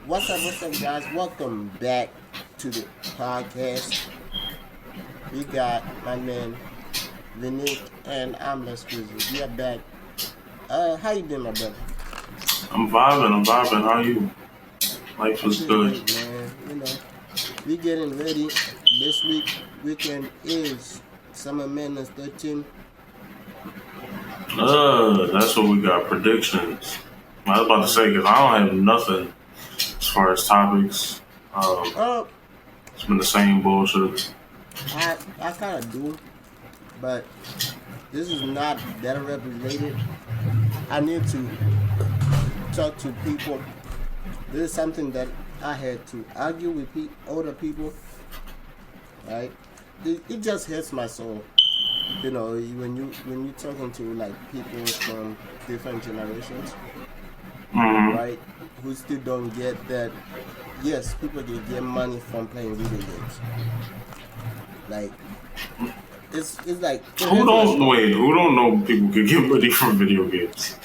What's up, guys? Welcome back to the podcast. We got my man VINIQUE and I'm LESKUZZY. We are back. How you doing, my brother? I'm vibing. How are you? Life I'm is doing good. great, man. We getting ready. This weekend is Summer Madness 13. That's what we got. Predictions. I was about to say, because I don't have nothing as far as topics. Um, Uh, it's been the same bullshit. I kind of do, but this is not that related. I need to talk to people. This is something that I had to argue with older people, right? It just hurts my soul, when you talking to like people from different generations, Mm-hmm. right? Who still don't get that. Yes, people can get money from playing video games. Like it's like it Who hurts my don't soul. wait? Who don't know people can get money from video games?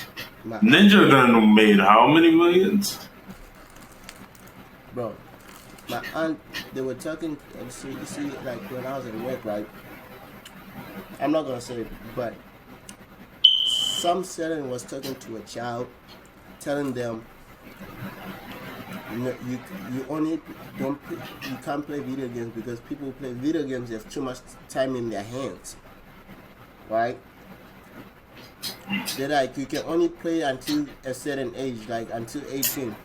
My Ninja aunt, done made how many millions? bro, my aunt, they were talking. You see, like when I was at work, right? I'm not gonna say it, but some setting was talking to a child, telling them, you only don't you can't play video games because people who play video games have too much time in their hands, right? They're like you can only play until a certain age, like until 18.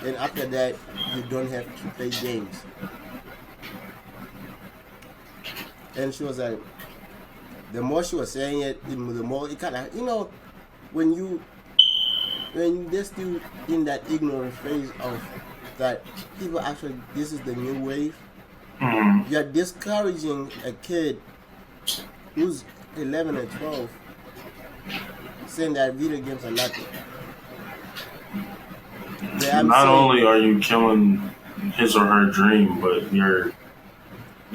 Then after that, you don't have to play games. And she was like, the more she was saying it, the more it kind of, when they're still in that ignorant phase of that people actually, this is the new wave. Mm-hmm. You're discouraging a kid who's 11 and 12, saying that video games are nothing. I'm Not saying, only are you killing his or her dream, but you're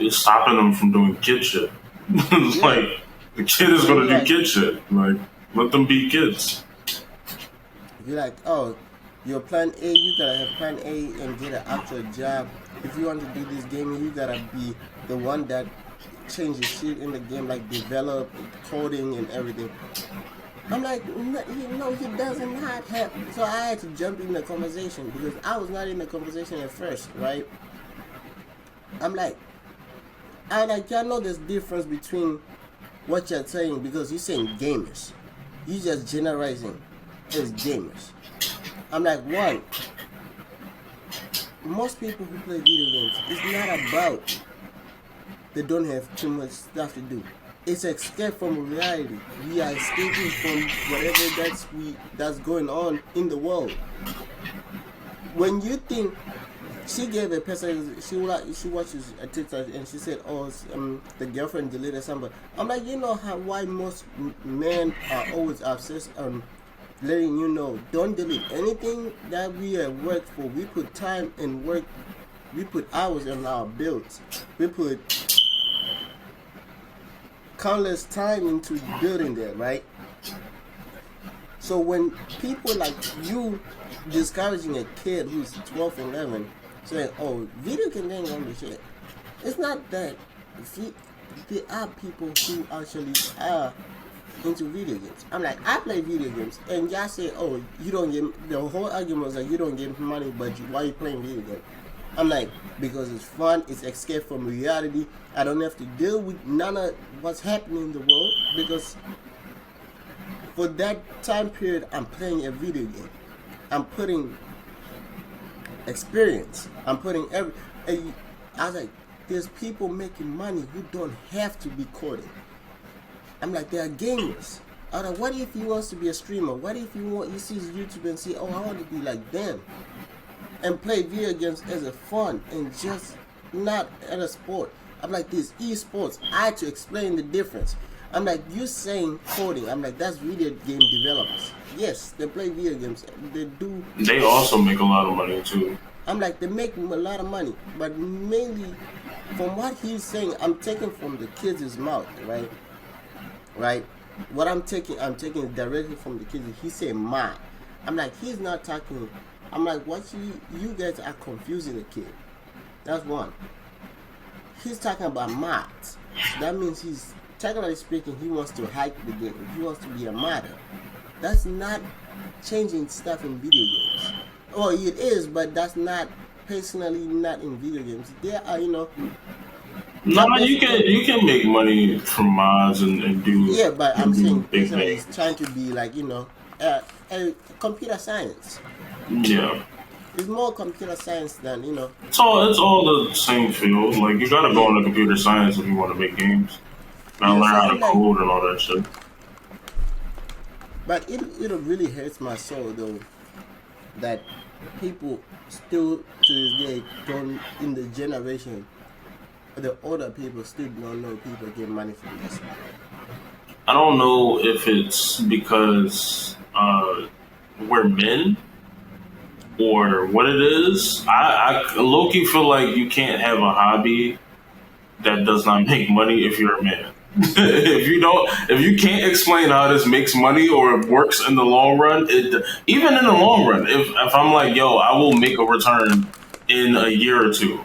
stopping them from doing kid shit. yeah, Like the kid is and gonna you're do like, kid shit. Like let them be kids. oh, your plan A, you gotta have plan A and get an actual job. If you want to do this gaming, you gotta be the one that changes shit in the game, like develop coding and everything. I'm like, no, he doesn't not have. So I had to jump in the conversation because I was not in the conversation at first, right? I'm like, y'all know there's difference between what you're saying because you're saying gamers. You just generalizing as gamers. I'm like, one, most people who play video games, it's not about they don't have too much stuff to do. It's escape from reality. We are escaping from whatever that's going on in the world. When you think she gave a person, she watches a TikTok and she said, "Oh, the girlfriend deleted somebody." I'm like, why most men are always obsessed on letting you know, don't delete anything that we have worked for. We put time and work. We put hours in our builds. We put countless time into building that, right? So when people like you discouraging a kid who's 12 and 11, saying, "Oh, video can ain't on the shit," it's not that. There are people who actually are into video games. I'm like, I play video games, and y'all say, "Oh, you don't get." The whole argument was like, "You don't get money, but why you playing video games?" I'm like, because it's fun, it's escape from reality. I don't have to deal with none of what's happening in the world because for that time period, I'm playing a video game. I'm putting experience. I'm putting I was like, there's people making money who don't have to be coding. I'm like, they are gamers. I was like, what if he wants to be a streamer? What if he sees YouTube and see, oh, I want to be like them, and play video games as a fun and just not as a sport. I'm like, this esports. I had to explain the difference. I'm like, you saying coding. I'm like, that's video game developers. Yes, they play video games. They do. They also make a lot of money too. I'm like, they make a lot of money, but mainly from what he's saying, I'm taking from the kids' mouth, right? Right? What I'm taking directly from the kids. He said, "My." I'm like, he's not talking I'm like, what you guys are confusing the kid. That's one. He's talking about mods. So that means he's, technically speaking, he wants to hack the game. He wants to be a modder. That's not changing stuff in video games. Oh, it is, but that's not, personally, not in video games. There are, No, you can make money from mods and do yeah, but I'm saying big personally, things. he's trying to be like, computer science. Yeah. It's more computer science than, It's all the same field. Like you gotta go into computer science if you want to make games. Gotta learn how to like, code and all that shit. But it really hurts my soul though that people still to this day don't, in the generation, the older people still don't know people get money from this. I don't know if it's because we're men or what it is. I low-key feel like you can't have a hobby that does not make money if you're a man. If you can't explain how this makes money or it works in the long run, even in the long run, if I'm like, yo, I will make a return in a year or two,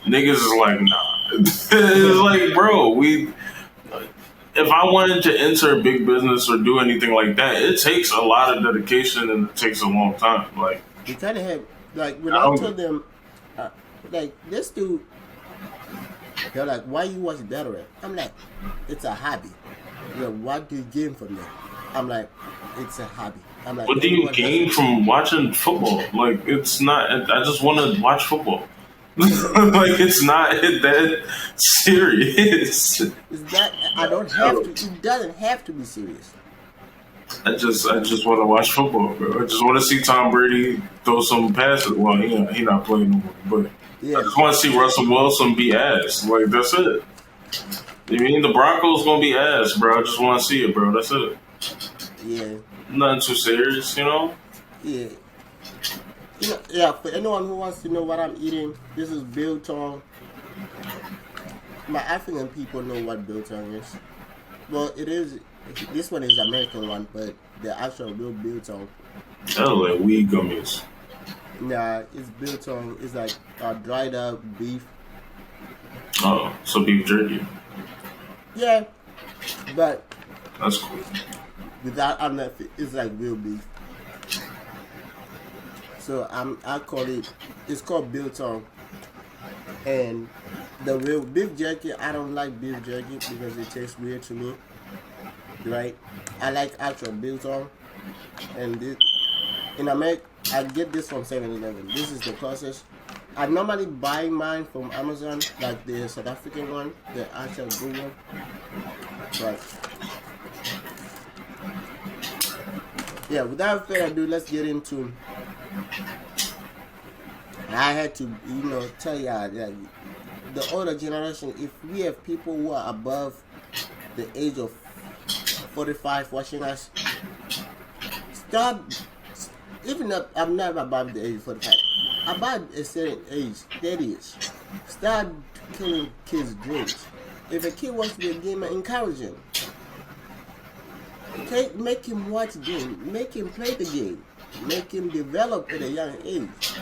niggas is like, nah. It's like, bro, if I wanted to enter a big business or do anything like that, it takes a lot of dedication and it takes a long time. Like, you kind of have, like, when I told them, like, this dude, they're like, why you watch Veteran? I'm like, it's a hobby. They're like, what do you gain from that? I'm like, it's a hobby. I'm like, what do you gain from watching football? Like, it's not, I just want to watch football. Like, it's not that serious. Is that, I don't have to, it doesn't have to be serious. I just want to watch football, bro. I just want to see Tom Brady throw some passes. Well, he not playing no more, but yeah. I just want to see Russell Wilson be ass. Like, that's it. You mean the Broncos gonna be ass, bro? I just want to see it, bro. That's it. Yeah. Nothing too serious, Yeah. Yeah, for anyone who wants to know what I'm eating, this is biltong. My African people know what biltong is. Well, it is. This one is American one, but the actual real biltong. Oh, like weed gummies. Nah, it's biltong. It's like dried up beef. Oh, so beef jerky. Yeah, but that's cool. Without, it's like real beef. So I call it. It's called biltong. And the real beef jerky, I don't like beef jerky because it tastes weird to me. Right? I like actual biltong. And this, in America, I get this from 7-Eleven. This is the closest. I normally buy mine from Amazon, like the South African one, the actual good one. But yeah, without further ado, let's get into. I had to, tell y'all that the older generation, if we have people who are above the age of 45 watching us, stop. Even if I'm not above the age of 45, about a certain age, 30ish, start killing kids' dreams. If a kid wants to be a gamer, encourage him. Okay, make him watch the game, make him play the game, make him develop at a young age.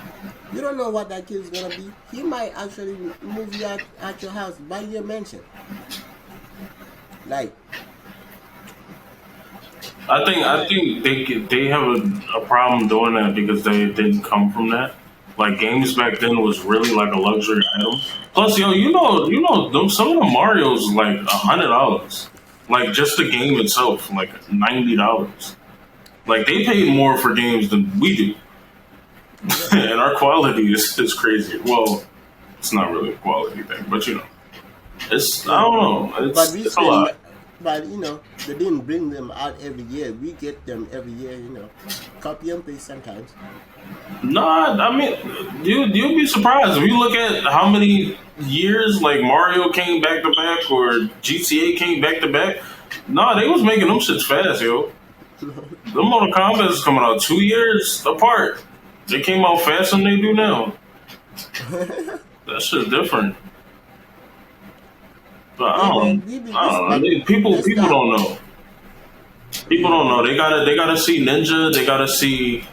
You don't know what that kid is gonna be. He might actually move you out at your house, buy you a mansion. Like, I think they have a problem doing that because they didn't come from that. Like games back then was really like a luxury item. Plus, you know, some of the Mario's like $100. Like just the game itself, like $90. Like they pay more for games than we do, and our quality is crazy. Well, it's not really a quality thing, but it's I don't know. It's a lot. But they didn't bring them out every year. We get them every year. Copy and paste sometimes. No, I mean you'll be surprised if you look at how many years like Mario came back to back or GTA came back to back. No, they was making them shits fast, yo. The Mortal Kombat is coming out 2 years apart. They came out faster than they do now. That shit's different. But I don't know. People don't know. People don't know. They gotta see Ninja. They gotta see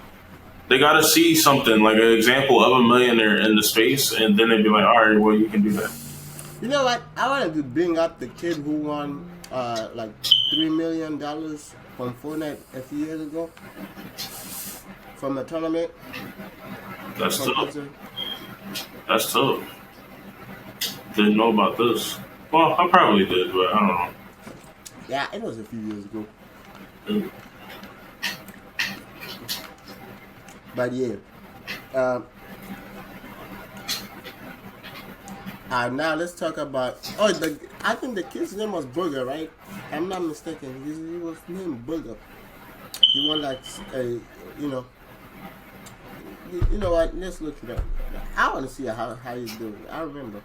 They gotta see something like an example of a millionaire in the space, and then they'd be like, all right, well, you can do that. You know what? I wanted to bring up the kid who won like $3 million from Fortnite a few years ago from a tournament. That's tough. That's tough. Didn't know about this. Well, I probably did, but I don't know. Yeah, it was a few years ago. Mm. But yeah. Now let's talk about. I think the kid's name was Burger, right? I'm not mistaken. He was named Burger. He won like you know. You know what? Let's look it up. I want to see how he's doing. I remember.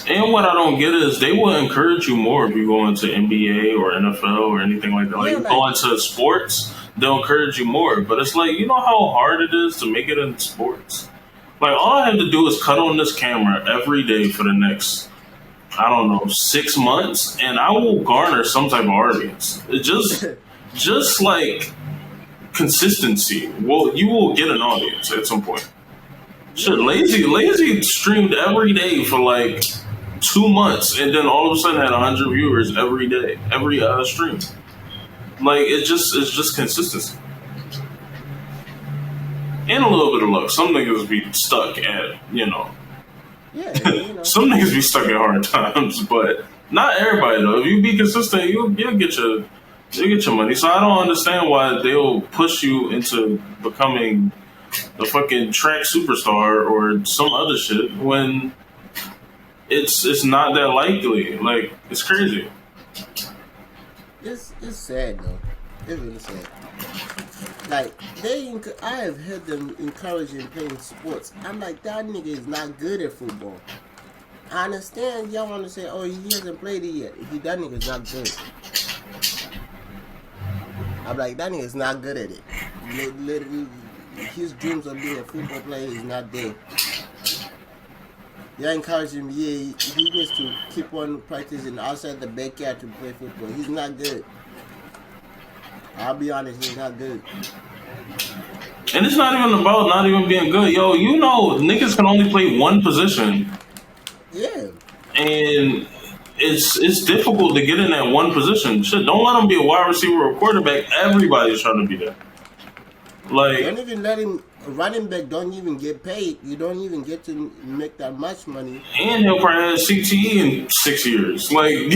And what I don't get is they will encourage you more if you go into NBA or NFL or anything like that. Like, you go into sports, they'll encourage you more. But it's like, you know how hard it is to make it in sports? Like, all I have to do is cut on this camera every day for the next, I don't know, 6 months, and I will garner some type of audience. It just like consistency. Well, you will get an audience at some point. Shit, Lazy streamed every day for like 2 months, and then all of a sudden had 100 viewers every day, every stream. Like it's just consistency and a little bit of luck. Some niggas be stuck at Yeah. Some niggas be stuck at hard times, but not everybody though. If you be consistent, you'll get your money. So I don't understand why they'll push you into becoming the fucking track superstar or some other shit when it's not that likely. Like, it's crazy. It's sad though. It's really sad. Like I have heard them encouraging playing sports. I'm like, that nigga is not good at football. I understand y'all want to say, oh, he hasn't played it yet. That nigga's not good. I'm like, that nigga's not good at it. Literally, his dreams of being a football player is not there. You're encouraging him, yeah, he needs to keep on practicing outside the backyard to play football. He's not good. I'll be honest, he's not good. And it's not even about not even being good. Yo, you know, niggas can only play one position. Yeah. And it's difficult to get in that one position. Shit, don't let him be a wide receiver or quarterback. Everybody's trying to be there. Like, don't even let him. Running back don't even get paid. You don't even get to make that much money. And he'll probably have CTE in 6 years. Like,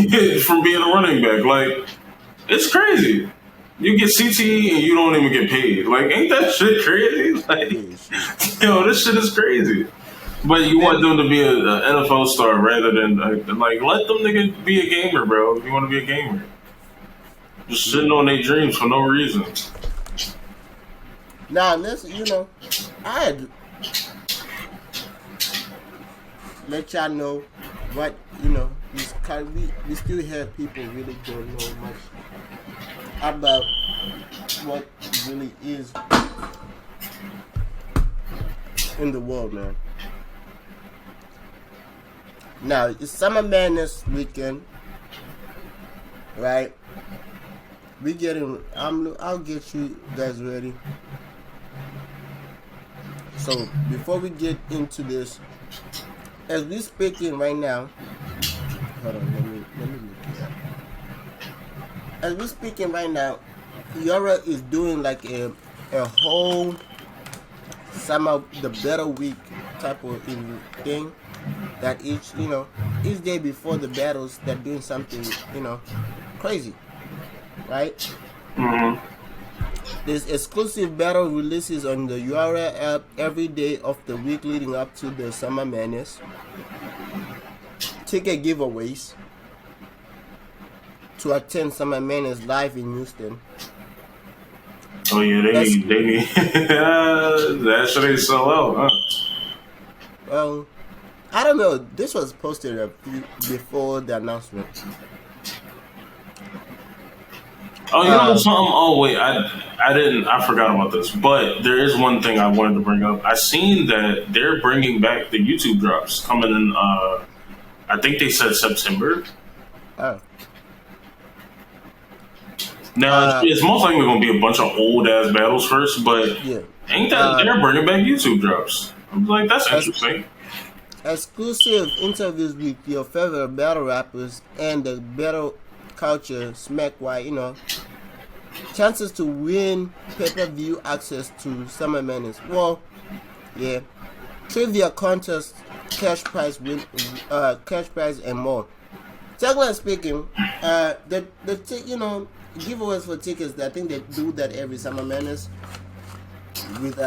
from being a running back. Like, it's crazy. You get CTE and you don't even get paid. Like, ain't that shit crazy? Like, yo, this shit is crazy. But you want them to be an NFL star rather than, like, let them niggas be a gamer, bro, if you want to be a gamer. Just shitting on their dreams for no reason. Now, listen, I had let y'all know what, we still have people really don't know much about what really is in the world, man. Now, it's Summer Madness weekend, right? I'll get you guys ready. So, before we get into this, as we're speaking right now, hold on, let me look it up. As we're speaking right now, Yara is doing like a whole summer, the Better Week type of thing. That each day before the battles, they're doing something, crazy, right? Mm-hmm. There's exclusive battle releases on the URL app every day of the week leading up to the Summer Madness. Ticket giveaways to attend Summer Madness live in Houston. Oh yeah, they need that shit ain't sell out, huh? Well, I don't know. This was posted before the announcement. Oh, you know something? Oh wait, I forgot about this. But there is one thing I wanted to bring up. I seen that they're bringing back the YouTube drops coming in. I think they said September. Oh. Now it's most likely going to be a bunch of old ass battles first, but yeah. Ain't that they're bringing back YouTube drops? I'm like, that's interesting. Exclusive interviews with your favorite battle rappers and the battle culture smack why, chances to win pay-per-view access to Summer Madness. Well, yeah. Trivia contest, cash prize and more. Technically speaking, the giveaways for tickets, I think they do that every Summer Madness with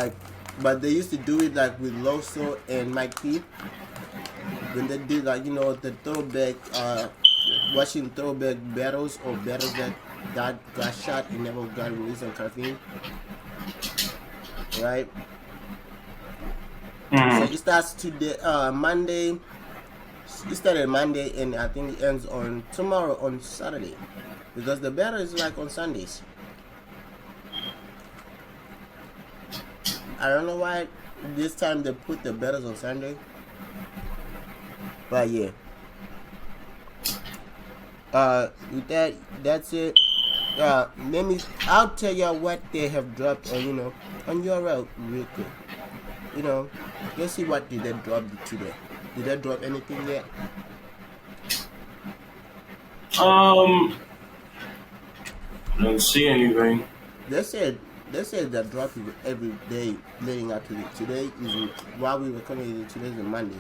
but they used to do it like with Loso and Mike P. When they did the throwback, watching throwback battles or battles that got shot and never got released on caffeine, right? So it starts today, Monday. It started Monday and I think it ends on tomorrow on Saturday, because the battle is like on Sundays. I don't know why this time they put the battles on Sunday, but yeah. With that's it. I'll tell you what they have dropped on URL real quick. Let's see what did they drop today. Did they drop anything yet? Didn't see anything. They said that drop every day leading up to it. Today is while we were coming. Today is Monday,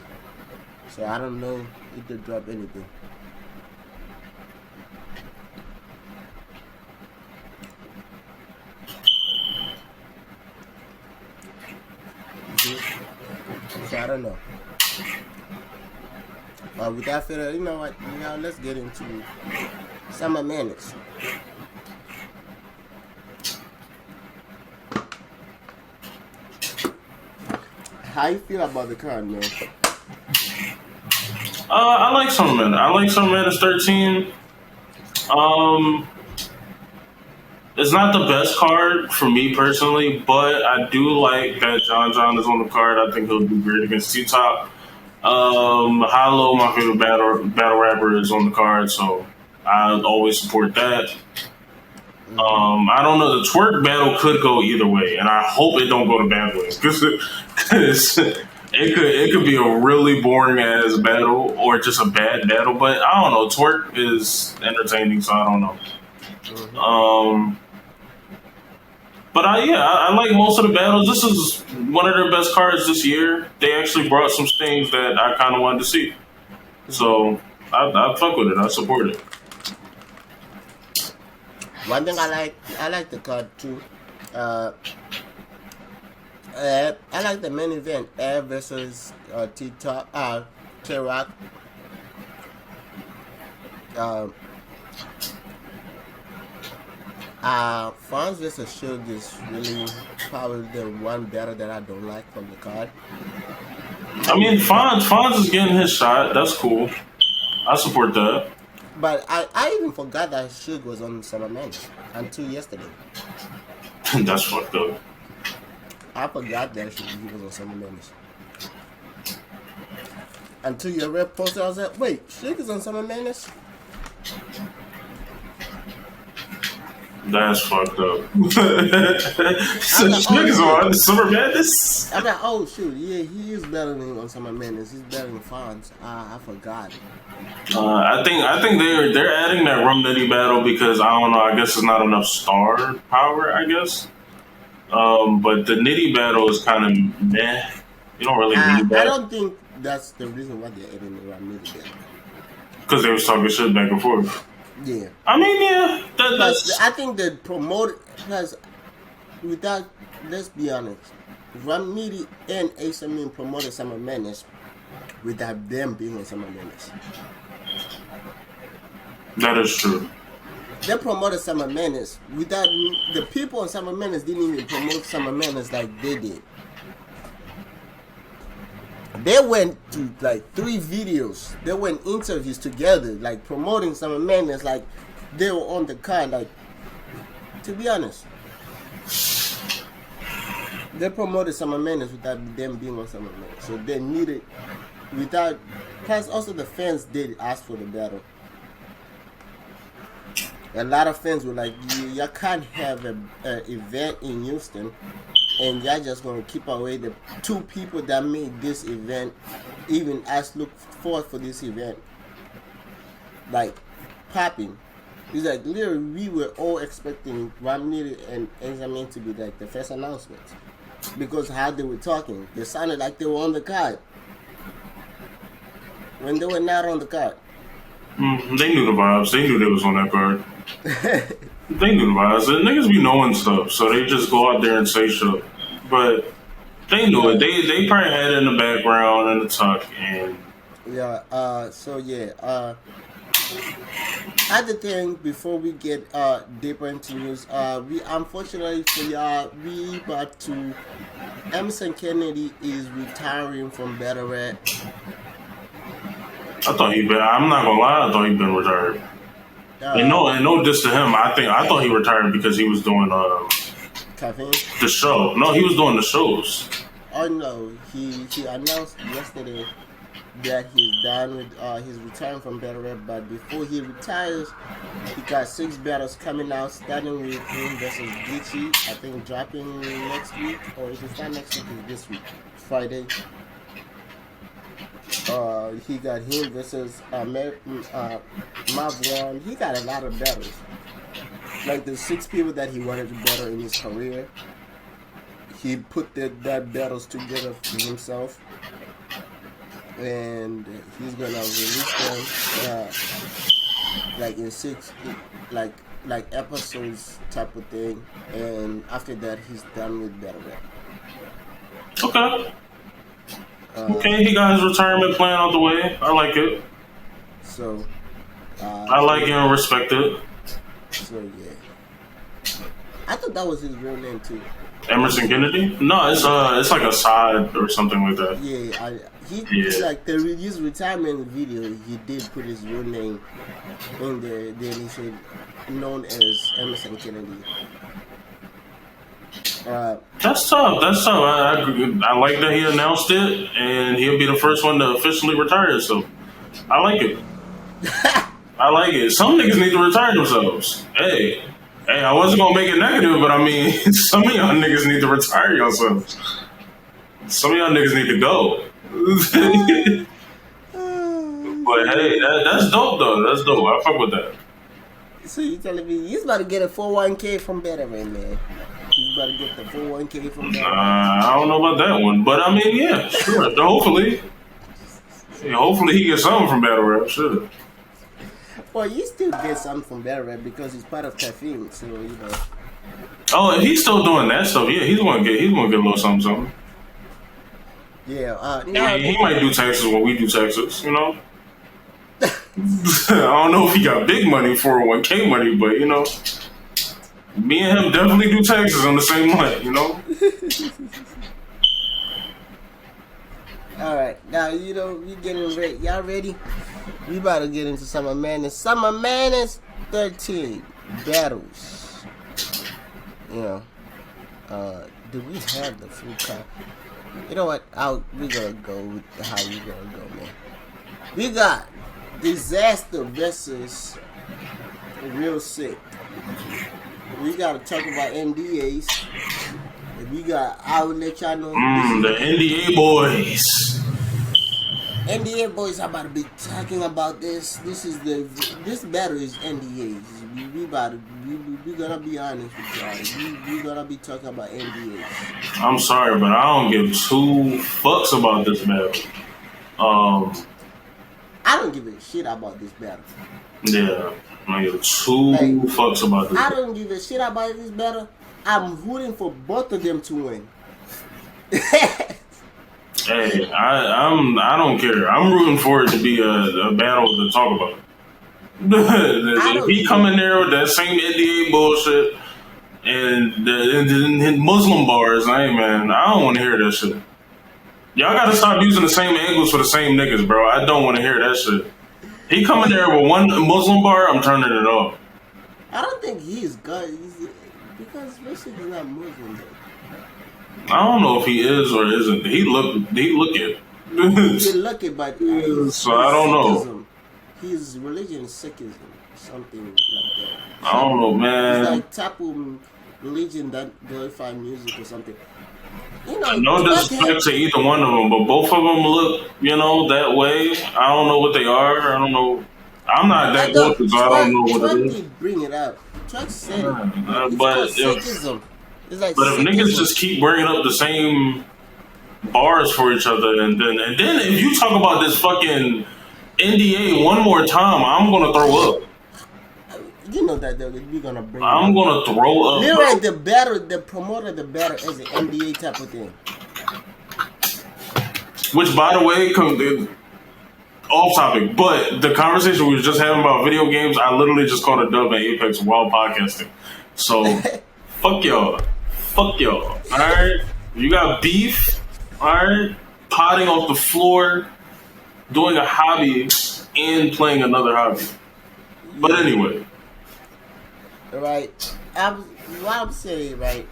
so I don't know if they drop anything. So I don't know. Without further, let's get into Summer Madness. How you feel about the card, man? I like Summer Madness. I like Summer Madness 13. It's not the best card for me personally, but I do like that John is on the card. I think he'll do great against T-Top. Hollow, my favorite battle rapper, is on the card, so I always support that. I don't know. The twerk battle could go either way, and I hope it don't go to bad ways, because it could be a really boring ass battle or just a bad battle. But I don't know. Twerk is entertaining, so I don't know. But I like most of the battles. This is one of their best cards this year. They actually brought some things that I kind of wanted to see, so I fuck with it. I support it. One thing I like the card too. I like the main event, Air versus T-Top, K-Rock. Fonz vs. Shield is really probably the one battle that I don't like from the card. I mean, Fonz is getting his shot. That's cool. I support that. But I even forgot that Suge was on Summer Madness until yesterday. That's fucked up. I forgot that he was on Summer Madness. Until your rep posted, I was like, wait, Suge is on Summer Madness? That's fucked up. So Suge is on Summer Madness? I'm like, oh shoot, yeah, he is better than on Summer Madness. He's better than Fonz. I forgot. I think they're adding that Rum Nitty battle because I don't know. I guess it's not enough star power. I guess. But the Nitty battle is kind of meh. You don't really need that. I don't think that's the reason why they're adding the Rum Nitty battle. Because they was talking shit back and forth. Yeah. I mean, yeah. That's... I think the promoter has, let's be honest, Rum Nitty and Ace Amin promoted Summer Madness without them being on Summer Madness. That is true. They promoted Summer Madness without the people on Summer Madness didn't even promote Summer Madness like they did. They went to like 3 videos. They went interviews together, like promoting Summer Madness, like they were on the card. Like, to be honest, they promoted Summer Madness without them being on Summer Madness. So they needed without. Plus, also the fans did ask for the battle. A lot of fans were like, "You can't have an event in Houston and y'all just gonna keep away the two people that made this event, even us look forward for this event, like popping. It's like literally we were all expecting Ramnir and Benjamin to be like the first announcement because how they were talking, they sounded like they were on the card when they were not on the card. They knew the vibes. They knew they was on that card. They knew the vibes. The niggas be knowing stuff, so they just go out there and say shit. But they knew it. They probably had it in the background and the tuck and other thing before we get deeper into news, we unfortunately for y'all, we about to Emerson Kennedy is retiring from Battle Rap. I thought he'd been. I'm not gonna lie. I thought he'd been retired. And no diss to him. I thought he retired because he was doing Caffeine? the show. No, he was doing the shows. Oh no, he announced yesterday that he's done with he's retiring from Battle Rap, but before he retires, he got 6 battles coming out, starting with him versus Glitchy, I think dropping next week, or if it's not next week, it's this week, Friday. He got him versus Mav One. He got a lot of battles. Like the 6 people that he wanted to battle in his career, he put that battles together for himself, and he's gonna release them like in 6 like episodes type of thing, and after that he's done with Battle Rap. Okay. Okay, he got his retirement plan out the way. I like it. So I like it and respect it. So yeah, I thought that was his real name too. Emerson Kennedy? No, it's like a side or something like that. Yeah, like his retirement video, he did put his real name in there. Then he said known as Emerson Kennedy. That's tough. I like that he announced it, and he'll be the first one to officially retire. So I like it. I like it. Some niggas need to retire themselves. Hey, I wasn't gonna make it negative, but I mean, some of y'all niggas need to retire yourselves. Some of y'all niggas need to go. But hey, that's dope though. That's dope. I fuck with that. So you telling me he's about to get a 401k from Better man? He's about to get the 401k from Better. I don't know about that one, but I mean, yeah, sure. Hopefully he gets something from Battle Rap. Sure. Well, you still get something from Battle Rap because he's part of Caffeine, so you know. Oh, if he's still doing that stuff, yeah, he's gonna get a little something. Yeah. He might do taxes when we do taxes, you know. I don't know if he got big money, 401k money, but you know, me and him definitely do taxes on the same month, you know. All right, now you know we getting ready. Y'all ready? We about to get into Summer Madness. Summer Madness 13 battles. You know, do we have the full count? You know what? We gonna go with how we gonna go, man. We got Disaster versus Real Sick. We gotta talk about NDAs. I will let y'all know. The NDA boys. NDA boys are about to be talking about this. This battle is NDAs. We gonna be honest with y'all. We gonna be talking about NDAs. I'm sorry, but I don't give 2 fucks about this battle. I don't give a shit about this battle. Yeah, I give 2 fucks about this. I don't give a shit about this battle. I'm rooting for both of them to win. Hey, I don't care. I'm rooting for it to be a battle to talk about. If he come in there with that same NDA bullshit and the Muslim bars, hey man, I don't want to hear that shit. Y'all gotta stop using the same angles for the same niggas, bro. I don't want to hear that shit. He coming there with one Muslim bar, I'm turning it off. I don't think he's good. Because Richard is not Muslim though. I don't know if he is or isn't. He look it. He look it, but so I don't know. His religion is Sikhism, something like that. I don't know, man. It's like Tapu religion that glorify music or something. No disrespect to either one of them, but both of them look, that way. I don't know what they are. I don't know. I'm not that cultured, so I don't know what it is. Did bring it up. Truck said it. It's But called if Sikhism. It's like but if Sikhism. niggas just keep bringing up the same bars for each other, and then if you talk about this fucking NDA one more time, I'm gonna throw up. You know that we're gonna bring. I'm gonna throw up. You're right. The promoter, the better as an NDA type of thing. Which, by the way, off topic, but the conversation we were just having about video games, I literally just called a dub at Apex while podcasting. So, fuck y'all. Alright? You got beef, alright? Potting off the floor, doing a hobby, and playing another hobby. But anyway. Right. What I'm saying, right?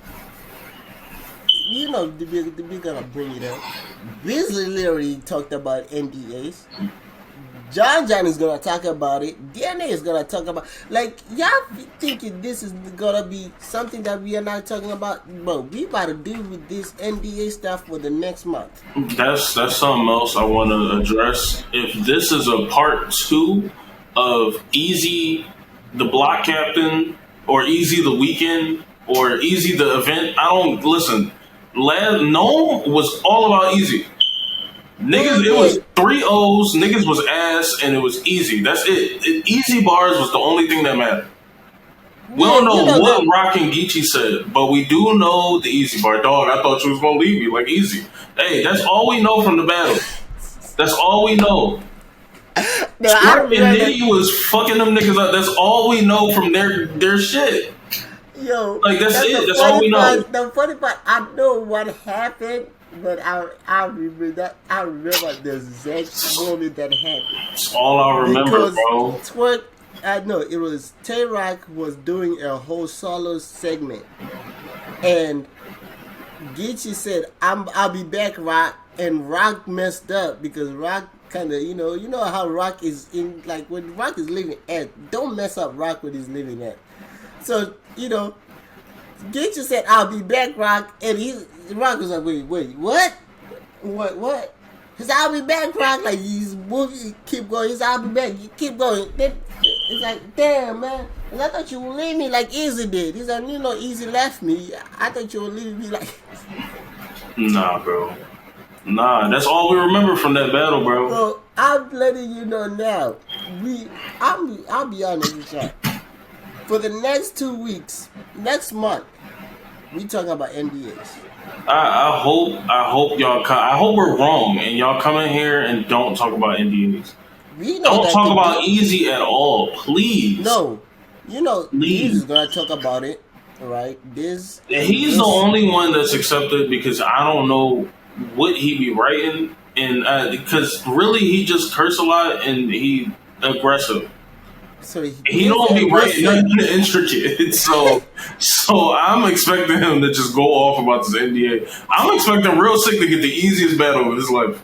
We're gonna bring it up. Bisley literally talked about NDAs. John is gonna talk about it. DNA is gonna talk about. Like, y'all thinking this is gonna be something that we are not talking about? Bro, we about to deal with this NDA stuff for the next month. That's something else I want to address. If this is a part 2 of Easy the Block Captain, or Easy the Weekend, or Easy the Event, I don't listen. Gnome was all about Easy. Niggas, it was 3 O's, niggas was ass, and it was easy. That's it. Easy bars was the only thing that mattered. We don't know what Rock and Geechee said, but we do know the easy bar. Dog, I thought you was gonna leave me like easy. Hey, that's all we know from the battle. That's all we know. Squirt and Nitty was fucking them niggas up. That's all we know from their shit. Yo, like that's it. That's all we know. The funny part, I know what happened. But I remember that. I remember the exact moment that happened. That's all I remember, bro. Twerk, it was Tay-Rock was doing a whole solo segment, and Geechee said, "I'll be back, Rock," and Rock messed up because Rock kind of, you know how Rock is in, like when Rock is living at. Don't mess up Rock when he's living at. So Geechee said, "I'll be back, Rock," and Rock was like, wait, what? What? He said, "I'll be back, Rock." Like, he's moving, keep going. He said, "I'll be back." You keep going. Then it's like, damn, man. And I thought you would leave me like Easy did. He's like, Easy left me. I thought you would leave me like. Nah, bro. Nah, that's all we remember from that battle, bro. Bro, I'm letting you know now. I'll be honest with you. For the next 2 weeks, next month, we talking about NDAs. I hope y'all. I hope we're wrong and y'all come in here and don't talk about NDAs. Don't talk about Easy at all, please. No, Easy is gonna talk about it, right? He's the only one that's accepted because I don't know what he be writing, and because really he just curse a lot and he aggressive. So he don't be writing nothing intricate. So I'm expecting him to just go off about this NDA. I'm expecting Real Sick to get the easiest battle of his life.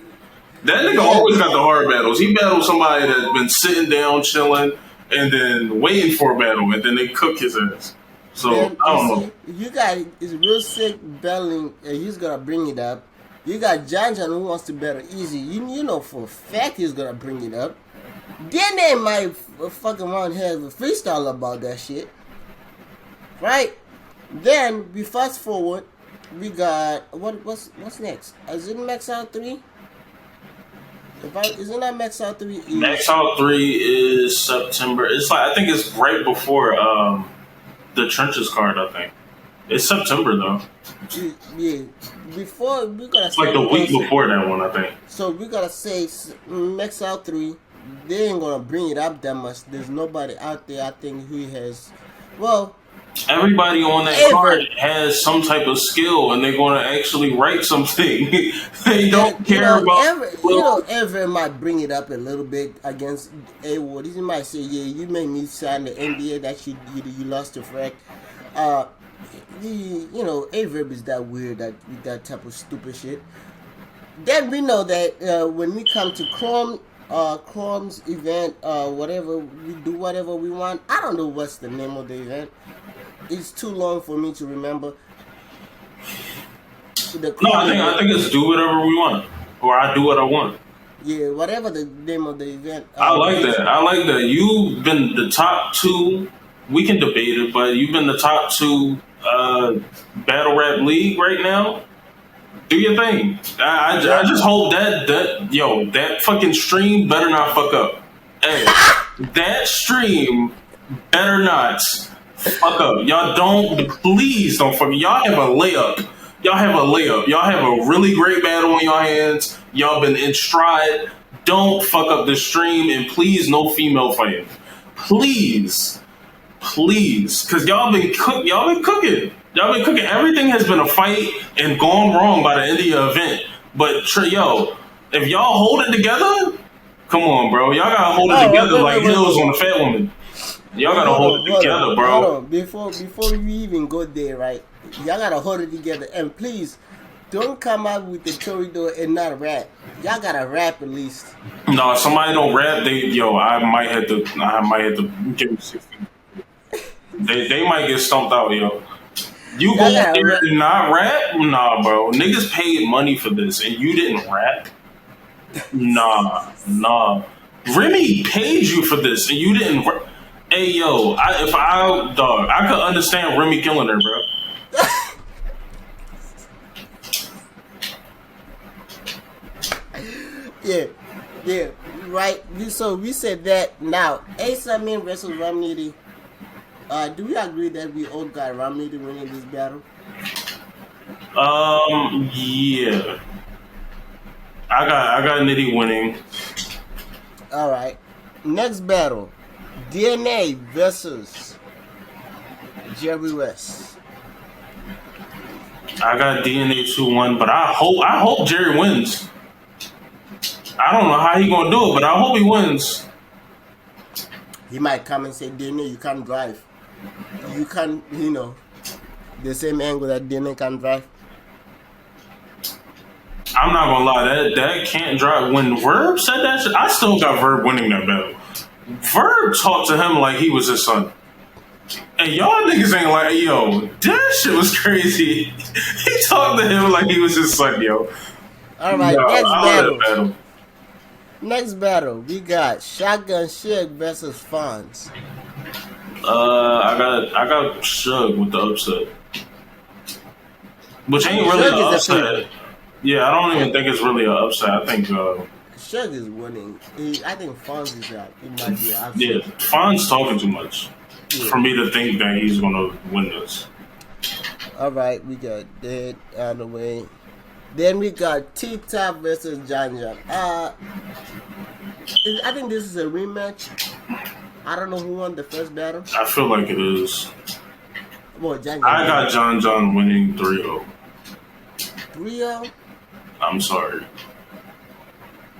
That nigga always got the hard battles. He battled somebody that's been sitting down, chilling, and then waiting for a battle, and then they cook his ass. So, I don't know. You got is Real Sick battling, and he's going to bring it up. You got John who wants to battle Easy. You know for a fact he's going to bring it up. Then they might fucking around here have a freestyle about that shit. Right? Then, we fast forward. We got, what's next? Is it Max Out 3? Isn't that Max Out 3? Max Out 3 is September. It's like, I think it's right before the Trenches card, I think. It's September, though. Yeah. Before, we gotta it's like the week before that one, I think. So, we gotta say Max Out 3. They ain't gonna bring it up that much. There's nobody out there, I think, who has... Well... Everybody on that card has some type of skill, and they're going to actually write something. They don't care about... Ever might bring it up a little bit against A-Ward. He might say, yeah, you made me sign the NDA that you lost to Frack. A-Verb is that weird, that type of stupid shit. Then we know that when we come to Chrome's event, whatever, we do whatever we want. I don't know what's the name of the event. it's too long for me to remember. No, I think it's do whatever we want, or I do what I want. Yeah, whatever the name of the event. I like that. I like that. You've been the top two. We can debate it, but you've been the top two battle rap league right now. Do your thing. I just hope that fucking stream better not fuck up. Hey, that stream better not fuck up. Y'all please don't fuck. Y'all have a layup. Y'all have a layup. Y'all have a really great battle on your hands. Y'all been in stride. Don't fuck up the stream, and please, no female fighting. Please, because y'all been cooking. Y'all been cooking. Everything has been a fight and gone wrong by the end of your event. But if y'all hold it together, come on, bro. Y'all gotta hold it together like heels on a fat woman. Y'all gotta hold it together, bro. Hold on. Before we even go there, right? Y'all gotta hold it together, and please don't come out with the corridor and not rap. Y'all gotta rap at least. No, if somebody don't rap, I might have to give them 16. They might get stumped out, yo. You go out there and not rap? Nah, bro. Niggas paid money for this, and you didn't rap? Nah. Remy paid you for this, and you didn't rap. Hey, yo, I could understand Remy killing her, bro. Yeah, right. So we said that. Now, Asamin versus Ramniti. Do we agree that we all got Ramniti winning this battle? Yeah. I got Nitty winning. All right. Next battle, DNA versus Jerry West. I got DNA 2-1, but I hope Jerry wins. I don't know how he gonna do it, but I hope he wins. He might come and say, DNA, you can't drive. You can't, the same angle that DNA can drive. I'm not gonna lie, that can't drive. When Verb said that shit, I still got Verb winning that battle. Verb talked to him like he was his son. And y'all niggas ain't like, yo, that shit was crazy. He talked to him like he was his son, yo. All right, battle. Next battle, we got Shotgun Suge versus Fonz. I got Suge with the upset, which ain't really an upset. Yeah, I don't even think it's really an upset. I think Suge is winning. I think Fonz is out. It might be an upset. Yeah, Fonz talking too much for me to think that he's gonna win this. All right, we got that out of the way. Then we got T-Top versus John John. I think this is a rematch. I don't know who won the first battle. I feel like it is. Well, John I got John winning 3-0. 3-0? I'm sorry.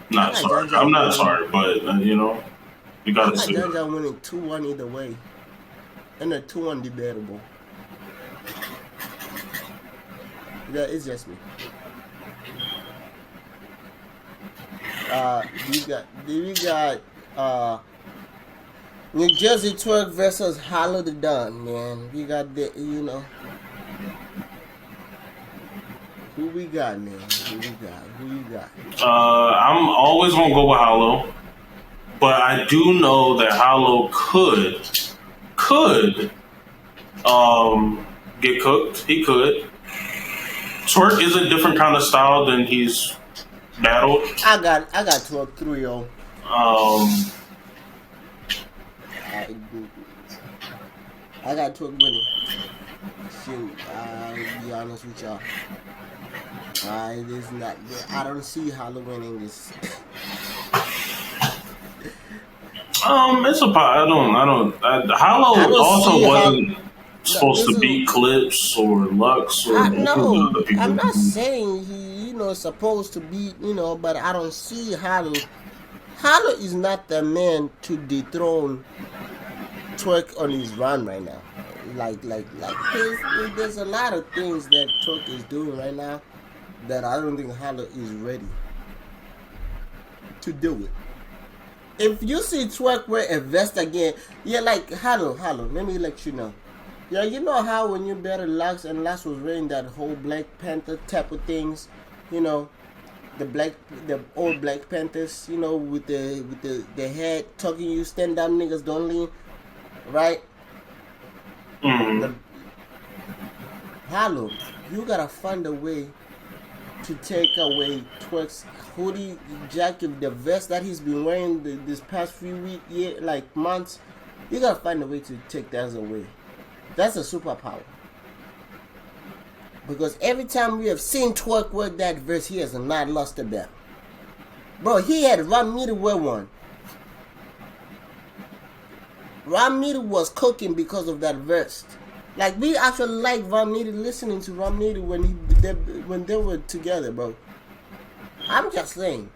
Not sorry. I'm not sorry, but you gotta see. John winning 2-1 either way, and a 2-1 debatable. Yeah, it's just me. We got New Jersey Twerk versus Hollow the Don, man. We got the, who we got, man? Who you got? I'm always gonna go with Hollow, but I do know that Hollow could get cooked. He could. Twerk is a different kind of style than he's battled. I got Twerk 3-0. I got Twerk winning. Shoot, I'll be honest with y'all. I don't see Hollow winning this. It's a I don't. Hollow also wasn't supposed to beat Clips or Lux or other people. I'm not saying he, supposed to beat, but I don't see Hollow. Hollow is not the man to dethrone Twerk on his run right now. Like there's a lot of things that Twerk is doing right now that I don't think Hollow is ready to do it. If you see Twerk wear a vest again, you're like, Hollow, let me let you know. Yeah, you know how when you better Lux and Lux was wearing that whole Black Panther type of things, you know, the black the old Black Panthers, you know, with the head talking you stand up niggas don't lean, right? Mm-hmm. The Hollow, you gotta find a way to take away Twerk's hoodie jacket, the vest that he's been wearing this past few like months. You gotta find a way to take that away. That's a superpower. Because every time we have seen Twerk wear that vest, he has not lost a battle. Bro, he had Ron Meter wear one. Ron Meter was cooking because of that vest. Like, we actually like Ron Meter, listening to Ron Meter when they were together, bro. I'm just saying.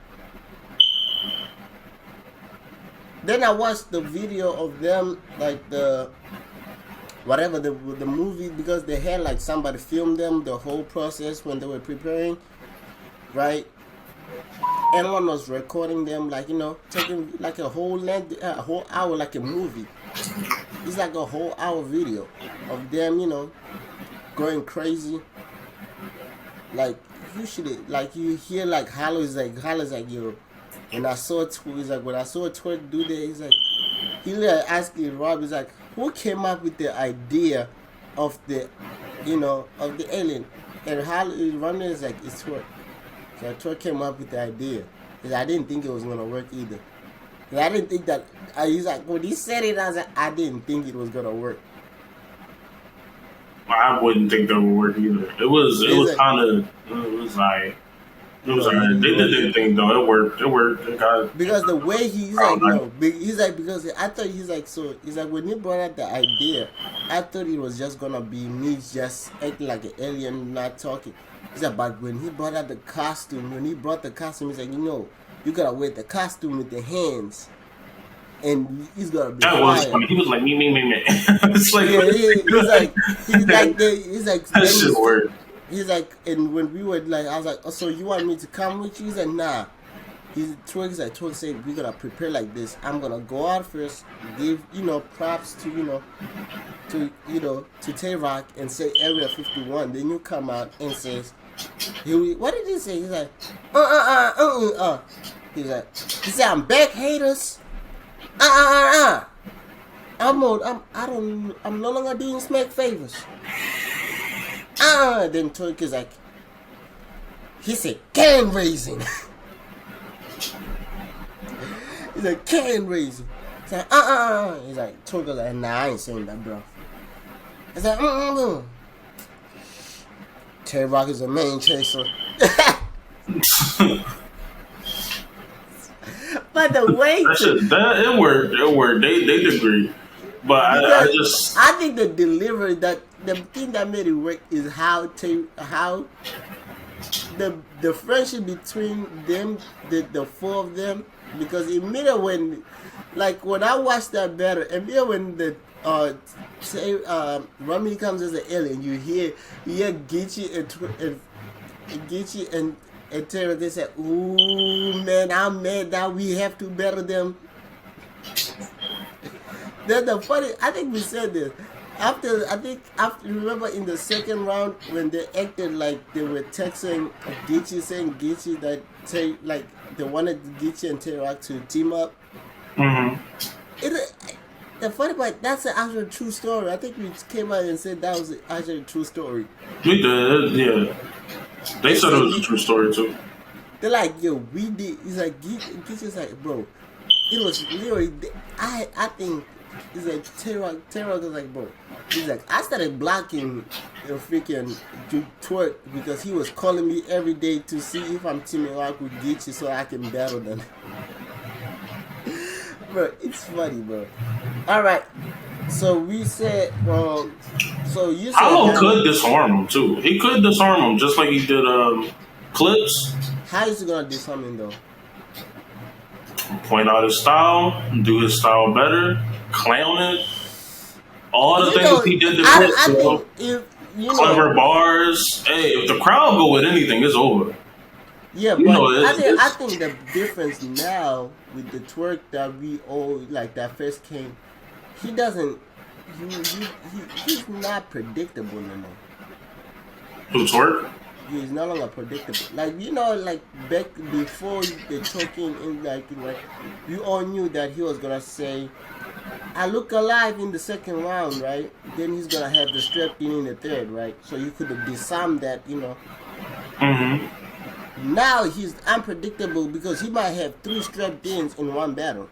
Then I watched the video of them, like the movie, because they had like somebody film them the whole process when they were preparing, right? And one was recording them, like, you know, taking like a whole hour, like a movie. It's like a whole hour video of them, you know, going crazy. Like, usually, like, you hear like Hollows like yo. And I saw he's like, when I saw Twerk do that, he's like, he like asking Rob, he's like, who came up with the idea of the, you know, of the alien? And Hollow running is like, it's Twerk. So Twerk came up with the idea. Because I didn't think it was gonna work either. I didn't think that. He's like, when he said it, I was like, I didn't think it was gonna work. I wouldn't think that would work either. It was like they did their thing though. It worked. It got, because the way he's like, no, he's like, because I thought he's like, so he's like, when he brought out the idea, I thought it was just gonna be me just acting like an alien, not talking. He's like, but when he brought out the costume, he's like, you know, you gotta wear the costume with the hands. And he's gonna be that was funny. He was like me. It's like, yeah, he's like that shit worked. He's like, and when we were like, I was like, oh, so you want me to come with you? He's like, nah. Twerk said, we're gonna prepare like this. I'm gonna go out first, give, you know, props to, to Tay-Rock and say Area 51. Then you come out and says, what did he say? He's like, He said, I'm back, haters. I'm no longer doing smack favors. Then Twerk is like, he said, can raising. He's like, can raising. He's like, He's like, Twerk is like, nah, I ain't saying that, bro. He's like, Tay-Rock is a main chaser. But the way it worked. They agreed. But I think the delivery, that the thing that made it work is how the friendship between them, the four of them, because immediately when I watched that battle, immediately when the Rami comes as an alien, you hear Geechee and Terror, they said, ooh, man, I'm mad that we have to battle them. Then the funny, I think we said this. After remember in the second round when they acted like they were texting Geechee, saying Geechee that they wanted Geechee and Tay-Rock to team up. Mm-hmm. The funny part, that's an actual true story. I think we came out and said that was actually a true story. We did, yeah. They said it was a true story too. They're like, yo, we did. He's like, Geechee's like, bro, it was literally. I think it's like Tay-Rock was like, bro. He's like, I started blocking the freaking Twerk because he was calling me every day to see if I'm teaming up with Geechee so I can battle them. Bro, it's funny, bro. All right. So we said, so you said Hollow could disarm him too. He could disarm him just like he did Clips. How is he gonna disarm him though? Point out his style, do his style better, clown it. All the things he did to Clips. Clever bars. Hey, if the crowd go with anything, it's over. Yeah, but I think the difference now with the Twerk that we all like that first came, he doesn't he's not predictable anymore. Who's work? He's no longer predictable. Like, you know, like back before the talking in like you all knew that he was gonna say, "I look alive" in the second round, right? Then he's gonna have the strep in the third, right? So you could have disarmed that, you know. Mm-hmm. Now he's unpredictable because he might have 3 strep ins in one battle.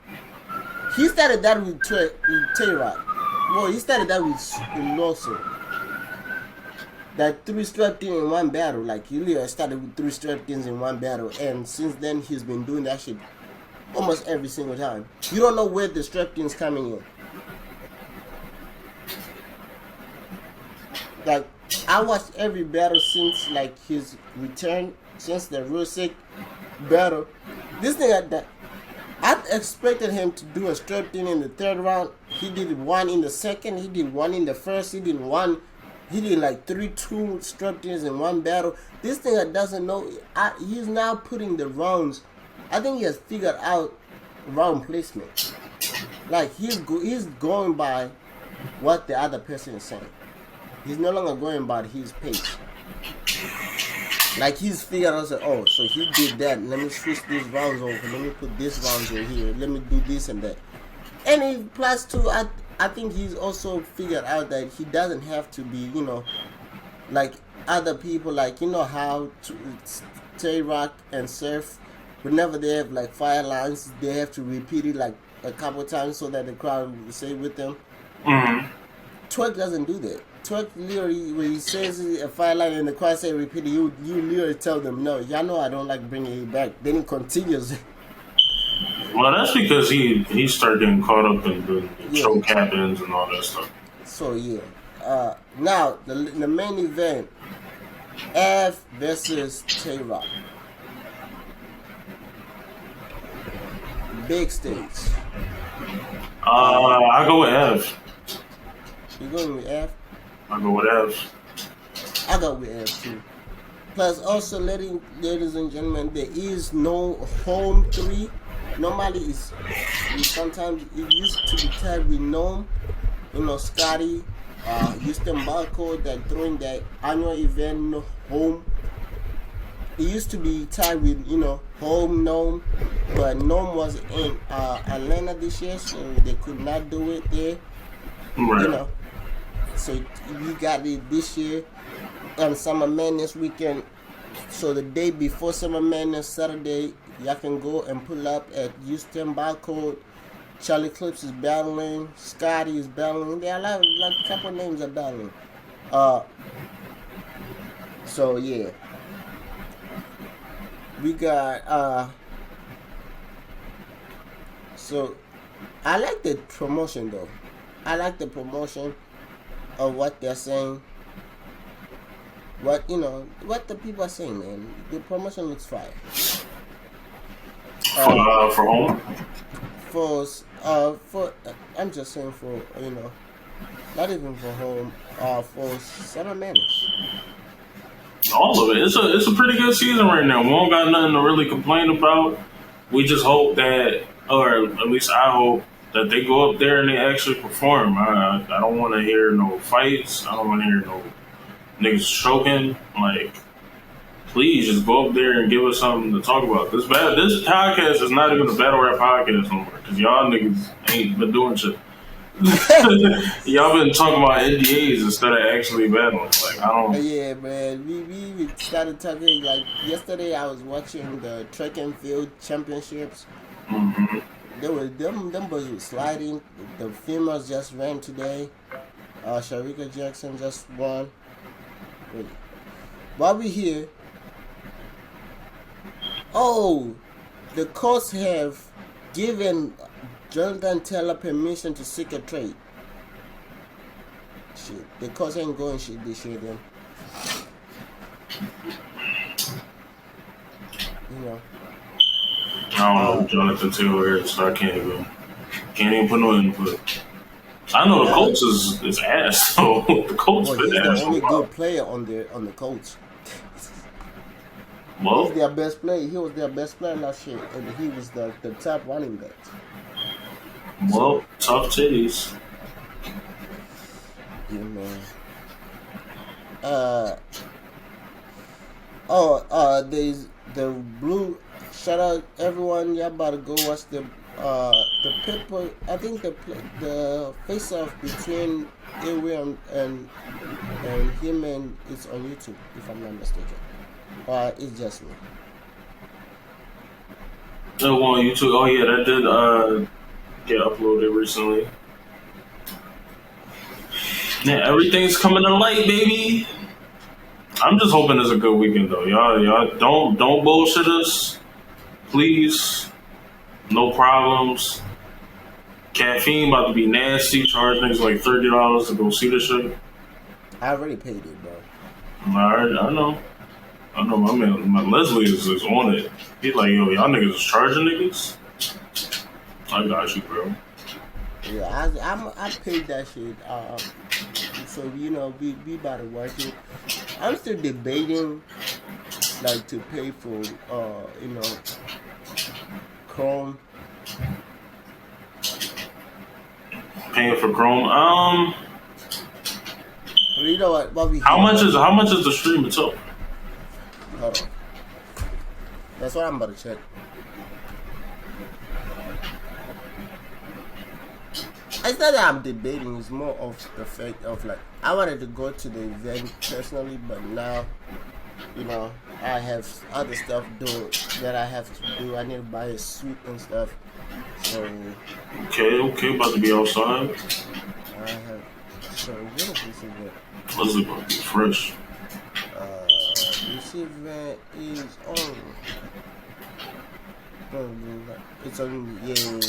He started that with Tay-Rock. Well, he started that with Lawson. That 3 strep in one battle. Like, he literally started with 3 strep ins in one battle. And since then, he's been doing that shit almost every single time. You don't know where the strep in's coming in. Like, I watched every battle since, like, his return, since the Rusick battle. This thing that I expected him to do a strep in the third round. He did 1 in the second. He did 1 in the first. He did like 3-2 strep ins in one battle. This thing that doesn't know. He's now putting the rounds. I think he has figured out round placement. Like, he's going by what the other person is saying. He's no longer going by his pace. Like, he's figured out, oh, so he did that. Let me switch these rounds over. Let me put this rounds over here. Let me do this and that. And he, plus two, I think he's also figured out that he doesn't have to be, you know, like other people, like, you know how Tay-Rock and Surf, whenever they have like fire lines, they have to repeat it like a couple times so that the crowd will say with them. Mm-hmm. Twerk doesn't do that. Twerk literally, when he says a fire line and the crowd say repeat it, you literally tell them, no, y'all know I don't like bringing it back. Then he continues. Well, that's because he started getting caught up in the choke cabins and all that stuff. So yeah. Now the main event, F versus Tay-Rock. Big stage. I go with F. You going with F? I go with F. I go with F too. Plus, also, ladies and gentlemen, there is no home 3. Normally, sometimes it used to be tied with Gnome. You know, Scotty, Houston Barcode, that during that annual event, home. It used to be tied with, you know, home Gnome, but Gnome was in Atlanta this year, so they could not do it there. Right. You know, so we got it this year on Summer Madness weekend. So the day before Summer Madness, Saturday, y'all can go and pull up at Houston Barcode. Charlie Clips is battling. Scotty is battling. There are like a couple names are battling. So yeah, we got so I like the promotion though. I like the promotion of what they're saying. What, you know, what the people are saying, man. The promotion looks fire. For home? For I'm just saying for, you know, not even for home, for Summer Madness. All of it. It's a pretty good season right now. We don't got nothing to really complain about. We just hope that, or at least I hope, that they go up there and they actually perform. I don't want to hear no fights. I don't want to hear no niggas choking. Like, please just go up there and give us something to talk about. This podcast is not even a battle rap podcast no more because y'all niggas ain't been doing shit. Y'all been talking about NDAs instead of actually battling. Like, I don't. Yeah, man. We started talking, like, yesterday I was watching the track and field championships. Mm-hmm. There were them boys were sliding. The females just ran today. Sharika Jackson just won. Wait. While we here, the courts have given Jonathan Taylor permission to seek a trade. Shit, the courts ain't going shit this year then. You know. I don't know Jonathan Taylor is, so I can't even put no input. I know the Colts is ass, so the Colts been ass. He's the only good player on the Colts. Well, he's their best player. He was their best player last year, and he was the top running back. Well, tough titties. Yeah, man. There's the blue. Shout out everyone! Y'all about to go watch the paper. I think the face off between Ewe and him and it's on YouTube if I'm not mistaken. It's just me. The one on YouTube. Oh yeah, that did get uploaded recently. Yeah, everything's coming to light, baby. I'm just hoping it's a good weekend though. Y'all don't bullshit us. Please. No problems. Caffeine about to be nasty. Charge niggas like $30 to go see the shit. I already paid it, bro. Alright, I know. My man, my Leslie is on it. He's like, yo, y'all niggas is charging niggas? I got you, bro. Yeah, I paid that shit. So you know, we about to watch it. I'm still debating, like to pay for, you know, Chrome. Paying for Chrome. You know what we how much is the stream itself? Hold on. That's what I'm about to check. It's not that I'm debating, it's more of the fact of like I wanted to go to the event personally, but now, you know, I have other stuff that I have to do. I need to buy a suit and stuff. So Okay, about to be outside. So what is this event? What's it about to be fresh? This event is on. It's on, yeah.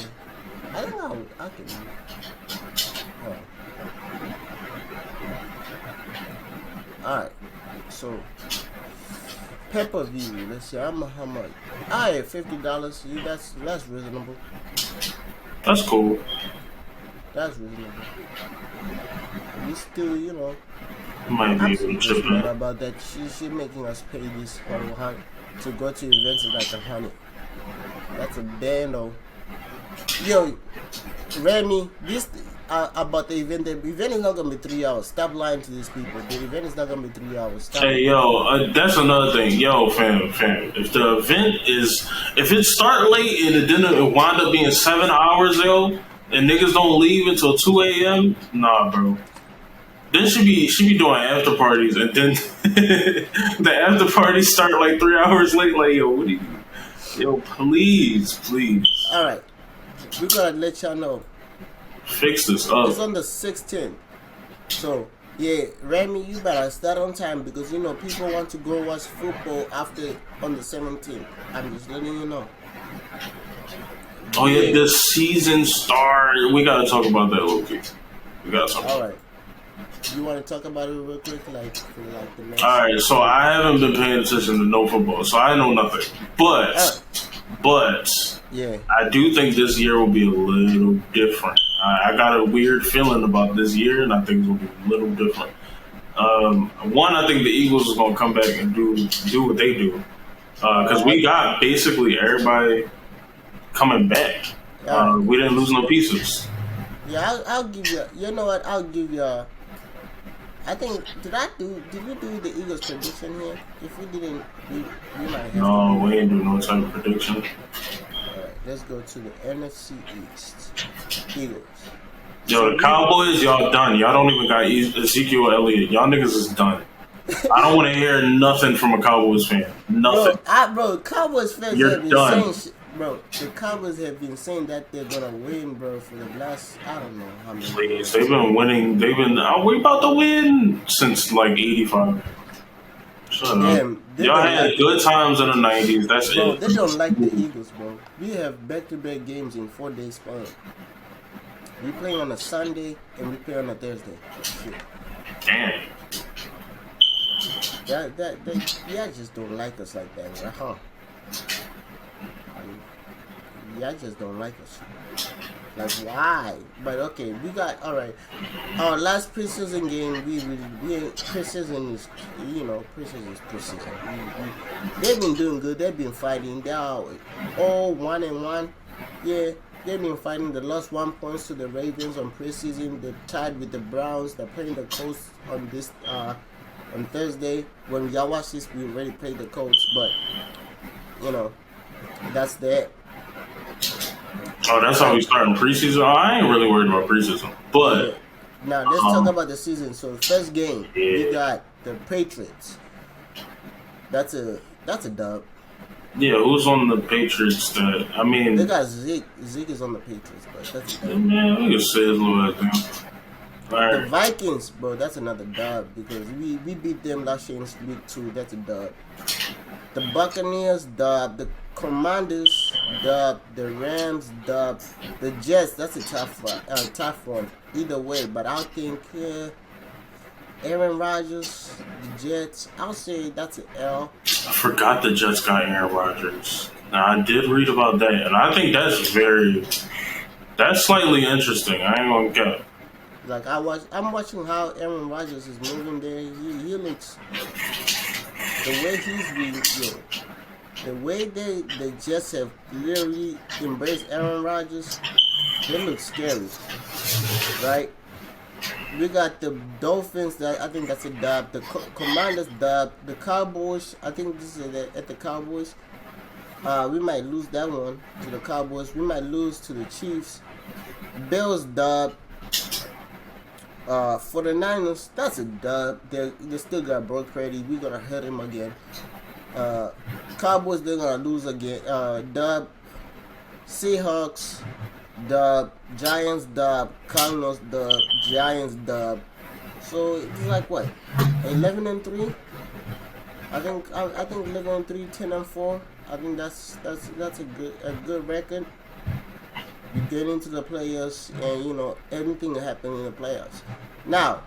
I don't know. I can. Alright. So, pay-per-view. Let's see. How much? Alright, $50. That's reasonable. That's cool. That's reasonable. We still, you know. Might be able to chip in. About that. She making us pay this whole to go to events is like $100. That's a band though. Yo, Remy, this about the event. The event is not gonna be 3 hours. Stop lying to these people. The event is not gonna be 3 hours. Stop. Hey, yo, that's another thing. Yo, fam. If the event if it start late and it wind up being 7 hours, yo, and niggas don't leave until 2 a.m., nah, bro. Then she be doing after parties, and then the after parties start like 3 hours late. Like, yo, what do you? Yo, please. All right, we gotta let y'all know. Fix this up. It's on the 16th. So yeah, Remy, you better start on time because you know people want to go watch football after on the 17th. I'm just letting you know. Oh yeah, the season start. We gotta talk about that, Loki. We gotta talk. All right. You want to talk about it real quick, like for like the next? All right, so I haven't been paying attention to no football, so I know nothing. But yeah, I do think this year will be a little different. I got a weird feeling about this year, and I think it will be a little different. One, I think the Eagles is gonna come back and do what they do, because we got basically everybody coming back. We didn't lose no pieces. Yeah, I'll give you. You know what? I'll give you. I think did we do the Eagles prediction here? If we didn't, we might have. No, we ain't do no type of prediction. Alright, let's go to the NFC East. Eagles. Yo, the Cowboys, y'all done. Y'all don't even got Ezekiel Elliott. Y'all niggas is done. I don't want to hear nothing from a Cowboys fan. Nothing. Bro, Cowboys fans You're have done. been saying bro, the Cowboys have been saying that they're gonna win, bro, for the last I don't know how many. Please, they've been winning. We about to win since like '85. Shut up. Y'all had good times in the '90s. That's bro, it. They don't like the Eagles, bro. We have back-to-back games in 4 days span. We play on a Sunday and we play on a Thursday. Shit. Damn. Y'all just don't like us like that, right? Huh? Y'all just don't like us. Like why? But okay, we got alright. Our last preseason game, we preseason is preseason is preseason. They've been doing good. They've been fighting. They are all 1-1. Yeah, they've been fighting. They lost 1 point to the Ravens on preseason. They tied with the Browns. They're playing the Colts on this on Thursday. When y'all watch this, we already played the Colts, but you know, that's that. Oh, that's how we starting preseason. Oh, I ain't really worried about preseason, but Yeah. Now let's talk about the season. So first game, we Yeah. got the Patriots. That's a dub. yeah, who's on the Patriots? That I They mean, got Zeke. Zeke is on the Patriots, but that's a dub. man, we can say his little ass down. All The right, Vikings, bro, that's another dub because we beat them last year in week 2. That's a dub. The Buccaneers, dub. The Commanders, dub. The Rams, dub. The Jets, that's a tough one. Either way, but I think Aaron Rodgers, the Jets, I'll say that's an L. I forgot the Jets got Aaron Rodgers. Now I did read about that, and I think that's slightly interesting. I ain't gonna get. Like I'm watching how Aaron Rodgers is moving there. He looks the way he's being, the way the Jets have literally embraced Aaron Rodgers. They look scary, right? We got the Dolphins. I think that's a dub. The Commanders dub. The Cowboys. I think this is at the Cowboys. We might lose that one to the Cowboys. We might lose to the Chiefs. Bills dub. For the Niners, that's a dub. They still got Brock Purdy. We're gonna hurt him again. Cowboys, they're gonna lose again. Dub. Seahawks, dub. Giants, dub. Cardinals, dub. Giants, dub. So it's like what? 11-3. I think 11-3, 10-4. I think that's a good record. You get into the playoffs, and you know everything that happened in the playoffs. Now,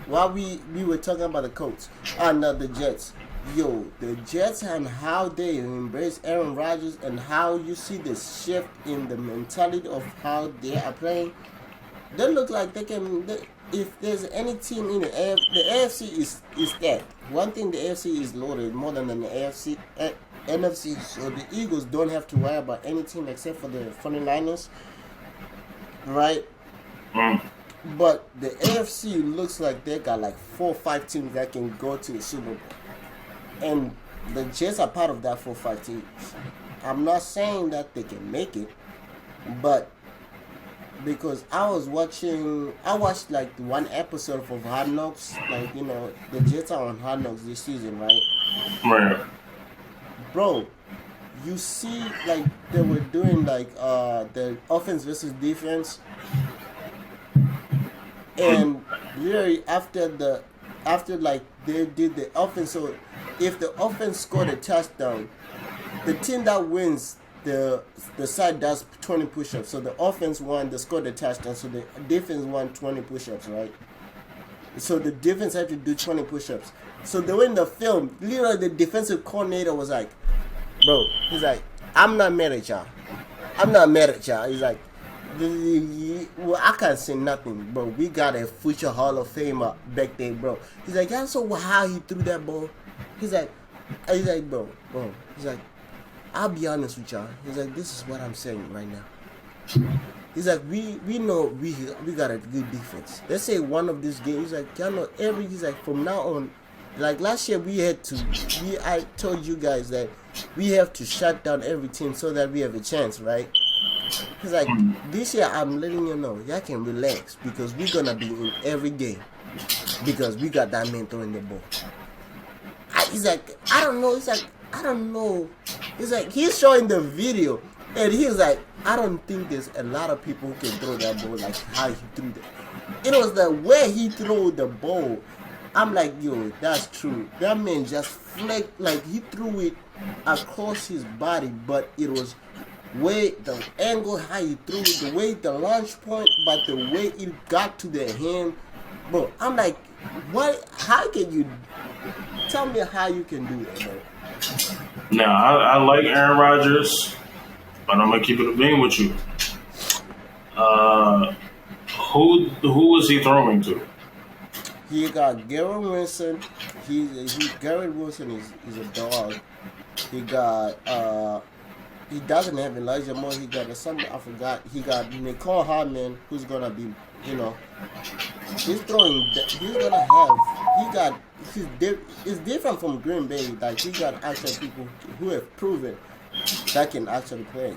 while we were talking about the Colts and the Jets, the Jets and how they embrace Aaron Rodgers and how you see the shift in the mentality of how they are playing, they look like they can. If there's any team in the AFC is that one thing. The AFC is loaded more than the AFC. NFC, so the Eagles don't have to worry about any team except for the 49ers, right? But the AFC looks like they got like 4 or 5 teams that can go to the Super Bowl, and the Jets are part of that 4 or 5 teams. I'm not saying that they can make it, but because I watched like one episode of Hard Knocks, like the Jets are on Hard Knocks this season, right? Right. Bro, you see, like they were doing like the offense versus defense, and literally after like they did the offense. So if the offense scored a touchdown, the team that wins the side does 20 push-ups. So the offense won, they scored a touchdown. So the defense won 20 push-ups, right? So the defense had to do 20 push-ups. So they were in the film. Literally, the defensive coordinator was like, bro, he's like, I'm not mad at y'all. I'm not mad at y'all. He's like, well, I can't say nothing, bro. We got a future Hall of Famer back there, bro. He's like, yeah, so how he threw that ball? He's like, bro. He's like, I'll be honest with y'all. He's like, this is what I'm saying right now. He's like, we know we got a good defense. Let's say one of these games, he's like, y'all know he's like, from now on, like last year I told you guys that we have to shut down every team so that we have a chance, right? He's like, this year I'm letting you know, y'all can relax because we're gonna be in every game because we got that man throwing the ball. He's like, I don't know. He's like, I don't know. He's like, he's showing the video and he's like, I don't think there's a lot of people who can throw that ball like how he threw that. It was the way he threw the ball. I'm like, yo, that's true. That man just flaked, like he threw it across his body, but it was way the angle how he threw it, the way the launch point, but the way it got to the hand, bro. I'm like, what? How can you tell me how you can do that, bro? Now I like Aaron Rodgers, but I'm gonna keep it a bean with you. Who was he throwing to? He got Garrett Wilson. Garrett Wilson is a dog. He got he doesn't have Elijah Moore. He got some, I forgot. He got Nicole Hardman, who's gonna be, you know, he's throwing. He's gonna have. He got. It's different from Green Bay. Like he got actual people who have proven that can actually play.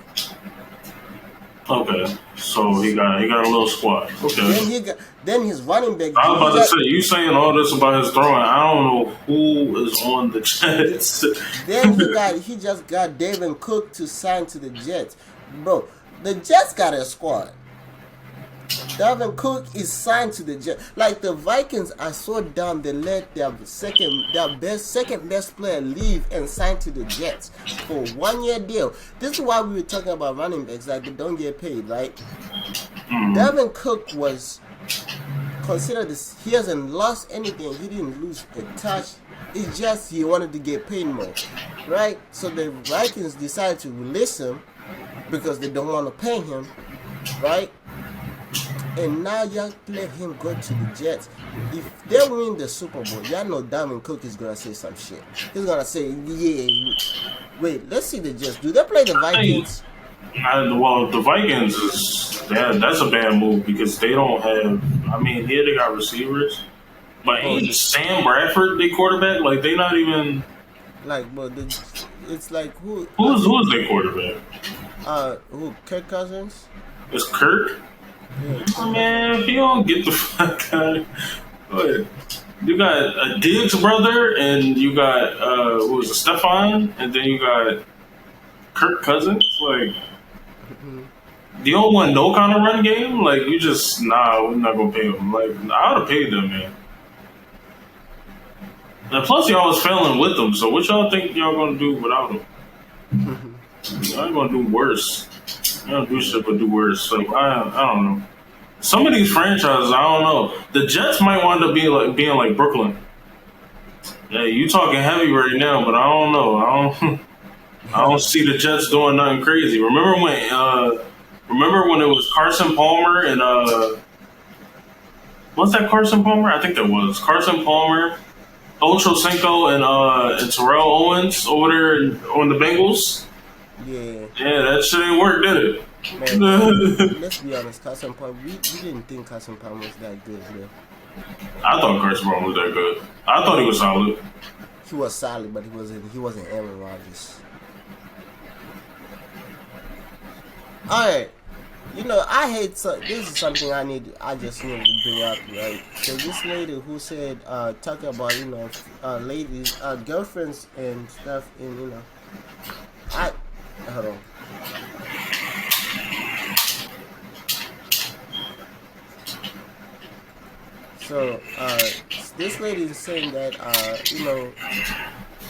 Okay, so he got a little squad. Okay. Then his running back. I was about to say, you saying all this about his throwing. I don't know who is on the Jets. Then he just got Dalvin Cook to sign to the Jets, bro. The Jets got a squad. Dalvin Cook is signed to the Jets. Like the Vikings are so dumb, they let their second best player leave and sign to the Jets for 1 year deal. This is why we were talking about running backs, like they don't get paid, right? Dalvin Cook was considered this. He hasn't lost anything. He didn't lose a touch. It's just he wanted to get paid more, right? So the Vikings decided to release him because they don't want to pay him, right? And now y'all let him go to the Jets. If they win the Super Bowl, y'all know Dalvin Cook is gonna say some shit. He's gonna say, "Yeah, wait, let's see the Jets. Do they play the Vikings?" Well, the Vikings that's a bad move because they don't have. I mean, yeah, they got receivers, but ain't Sam Bradford their quarterback? Like they not even. Like, but it's like who is their quarterback? Who? Kirk Cousins? It's Kirk. Yeah. Oh, man, if you don't get the fuck out, you got a Diggs brother, and you got who was it, Stefan, and then you got Kirk Cousins. Like, you don't want no kind of run game. Like, you just we're not gonna pay them. Like, I would have paid them, man. And plus, y'all was failing with them. So, what y'all think y'all gonna do without them? Y'all gonna do worse. You don't do shit but do worse. So I don't know. Some of these franchises, I don't know. The Jets might wind up being like Brooklyn. Yeah, you talking heavy right now, but I don't know. I don't see the Jets doing nothing crazy. Remember when it was Carson Palmer and was that Carson Palmer? I think that was Carson Palmer, Ocho Cinco, and Terrell Owens over there on the Bengals. Yeah. Yeah, that shit ain't work, did it? Man, let's be honest, Carson Palmer. We didn't think Carson Palmer was that good, man. I thought Carson Palmer was that good. I thought he was solid. He was solid, but he wasn't Aaron Rodgers. Alright. You know, this is something I just need to bring up, right? So this lady who said, talking about, you know, ladies, girlfriends and stuff, and, you know, hold on. So, this lady is saying that, you know,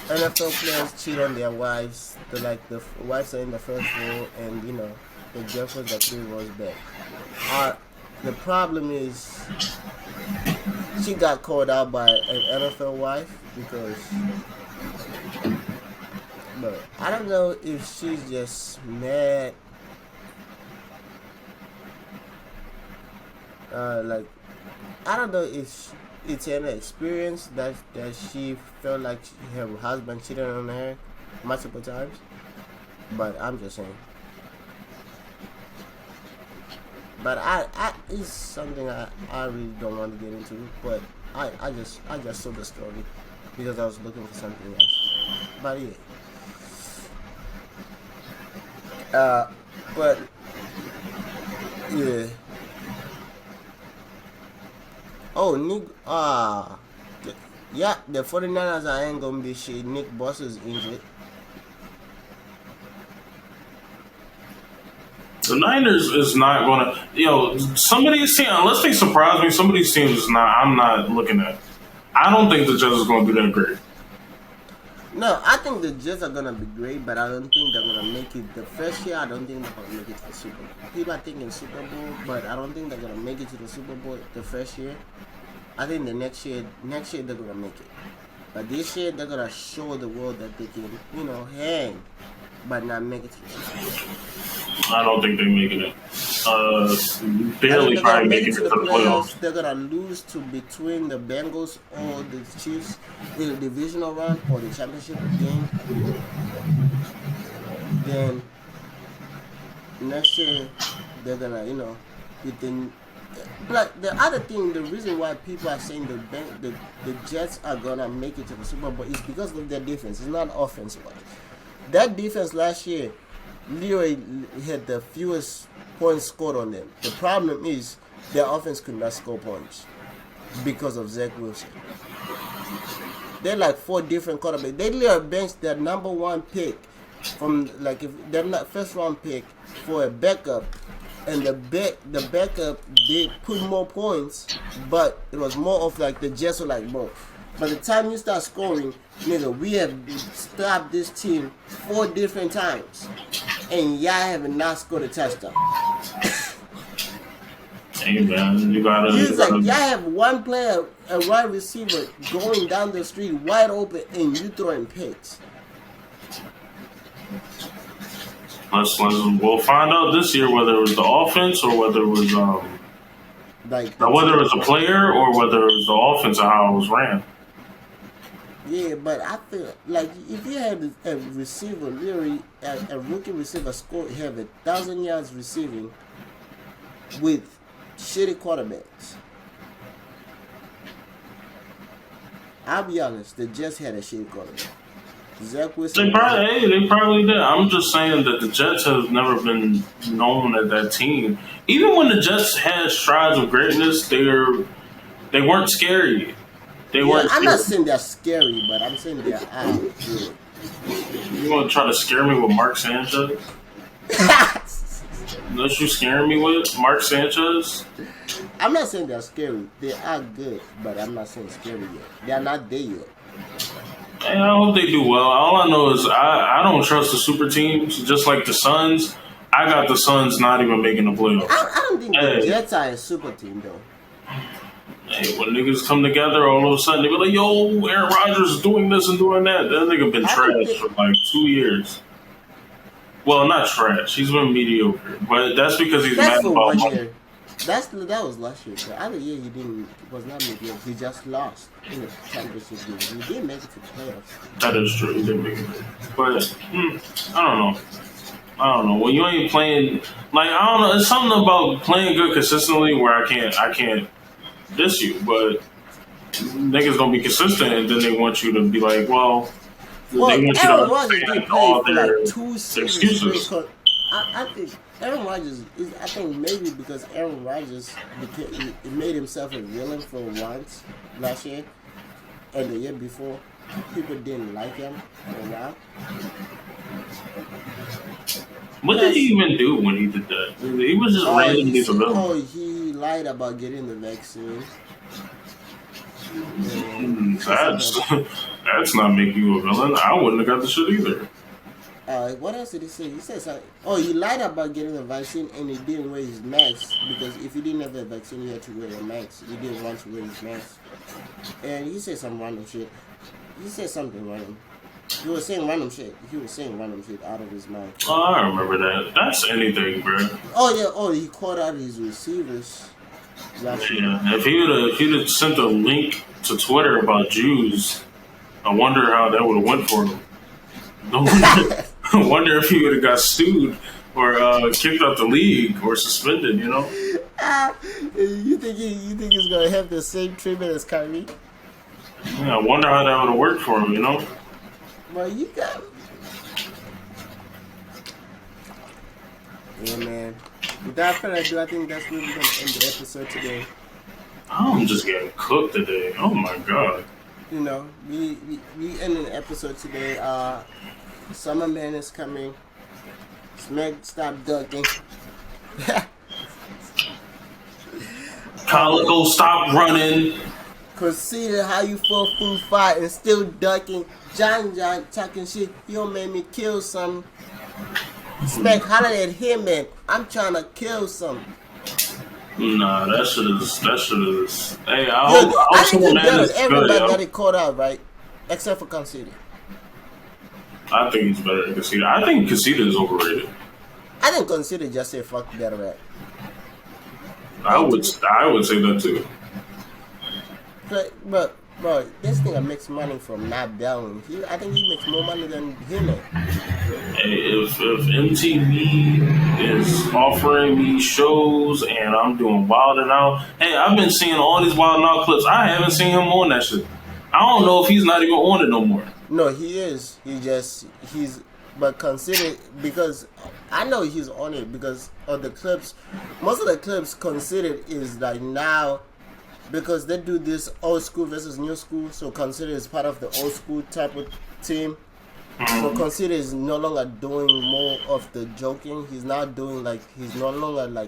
NFL players cheat on their wives. The wives are in the first row, and, you know, the girlfriends are 3 rows back. The problem is, she got called out by an NFL wife because, but I don't know if she's just mad. I don't know if it's an experience that she felt like her husband cheated on her multiple times, but I'm just saying. But it's something I really don't want to get into. But I just saw the story because I was looking for something else. But yeah. But yeah. Oh, Nick. Yeah, the 49ers ain't gonna be shit. Nick Bosa is injured. The Niners is not gonna. Some of these teams, unless they surprise me, some of these teams is not. I'm not looking at. I don't think the Jets is gonna be that great. No, I think the Jets are gonna be great, but I don't think they're gonna make it the first year. I don't think they're gonna make it to the Super Bowl. People are thinking Super Bowl, but I don't think they're gonna make it to the Super Bowl the first year. I think the next year they're gonna make it. But this year they're gonna show the world that they can, you know, hang, but not make it to the Super Bowl. I don't think they're making it. Barely probably making it to the playoffs. They're gonna lose to between the Bengals or the Chiefs in the divisional round or the championship game. Then next year they're gonna, within. Like the other thing, the reason why people are saying the Jets are gonna make it to the Super Bowl is because of their defense. It's not offense wise. That defense last year, literally had the fewest points scored on them. The problem is their offense could not score points because of Zach Wilson. They're like 4 different quarterbacks. They literally benched their number 1 pick from like if they're not first round pick for a backup, and the backup they put more points, but it was more of like the Jets were like, bro, by the time you start scoring, nigga, we have stopped this team 4 different times, and y'all have not scored a touchdown. Hey man, you gotta. He's like, y'all have one player, a wide receiver, going down the street wide open, and you throwing picks. We'll find out this year whether it was the offense or whether it was whether it was the player or whether it was the offense or how it was ran. Yeah, but I feel like if you had a receiver, literally a rookie receiver have 1,000 yards receiving with shitty quarterbacks. I'll be honest, they just had a shitty quarterback. Zach Wilson. They probably did. I'm just saying that the Jets have never been known as that team. Even when the Jets had strides of greatness, they weren't scary. They weren't. I'm not saying they're scary, but I'm saying they're good. You want to try to scare me with Mark Sanchez? Unless you scaring me with Mark Sanchez? I'm not saying they're scary. They are good, but I'm not saying scary yet. They're not there yet. I hope they do well. All I know is I don't trust the super teams. Just like the Suns, I got the Suns not even making the playoffs. I don't think the Jets are a super team, though. Hey, when niggas come together, all of a sudden they be like, "Yo, Aaron Rodgers is doing this and doing that." That nigga been trash for like 2 years. Well, not trash. He's been mediocre, but that's because he's mad about money. That was last year. The other year he was not mediocre. He just lost in the championship game. He didn't make it to the playoffs. That is true. He didn't make it, but I don't know. When you ain't playing, like I don't know, it's something about playing good consistently where I can't diss you, but niggas don't be consistent, and then they want you to be like, well they want you Aaron Rodgers did play for like 2 excuses. I think Aaron Rodgers is. I think maybe because Aaron Rodgers he made himself a villain for once last year, and the year before, people didn't like him for a while. What did he even do when he did that? He was just randomly the villain. Oh, he lied about getting the vaccine. That's not making you a villain. I wouldn't have got the shit either. What else did he say? He said something. Oh, he lied about getting the vaccine and he didn't wear his mask because if he didn't have a vaccine, he had to wear a mask. He didn't want to wear his mask. And he said some random shit. He said something random. He was saying random shit. He was saying random shit out of his mouth. Oh, I remember that. That's anything, bro. Oh, yeah. Oh, he called out his receivers. Yeah. If he'd have sent a link to Twitter about Jews, I wonder how that would have went for him. I wonder if he would have got sued or kicked out the league or suspended. You know? You think he's gonna have the same treatment as Kyrie? Yeah, I wonder how that would have worked for him. You know? Well, you got. Yeah, man. Without further ado, I think that's where we're gonna end the episode today. I'm just getting cooked today. Oh my god. You know, we ended the episode today. Summer Man is coming. Smack, stop ducking. Calico, stop running. Consider how you 4 fight and still ducking. John talking shit. You don't make me kill some. Smack, holler at him, man. I'm trying to kill some. Nah, that shit is. Hey, I think everybody got it caught out, right? Except for Conceited. I think he's better than Conceited. I think Conceited is overrated. I think Conceited just said fuck better rap. I would say that too. But bro, this nigga makes money from not battling. I think he makes more money than him. If MTV is offering me shows and I'm doing Wild and Out, hey, I've been seeing all these Wild and Out clips. I haven't seen him on that shit. I don't know if he's not even on it no more. No, he is. But consider, because I know he's on it because of the clips. Most of the clips considered is like now, because they do this old school versus new school. So consider is part of the old school type of team. So consider is no longer doing more of the joking. He's not doing he's no longer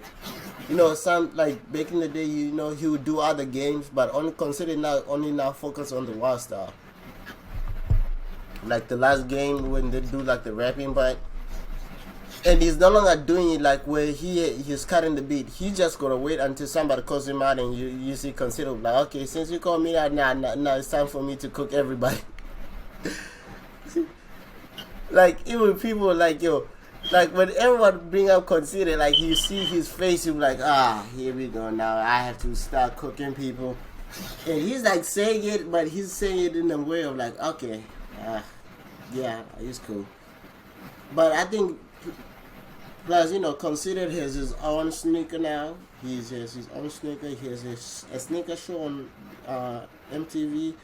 some like back in the day, he would do other games, but only consider now focus on the wild style. Like the last game when they do like the rapping part. And he's no longer doing it like where he's cutting the beat. He's just gonna wait until somebody calls him out and you see consider like, okay, since you call me out now it's time for me to cook everybody. Like even people like when everyone bring up consider, like you see his face, you be like, here we go now. I have to start cooking people. And he's like saying it, but he's saying it in a way of like, okay, yeah, it's cool. But I think plus, consider has his own sneaker now. He has his own sneaker. He has a sneaker show on MTV.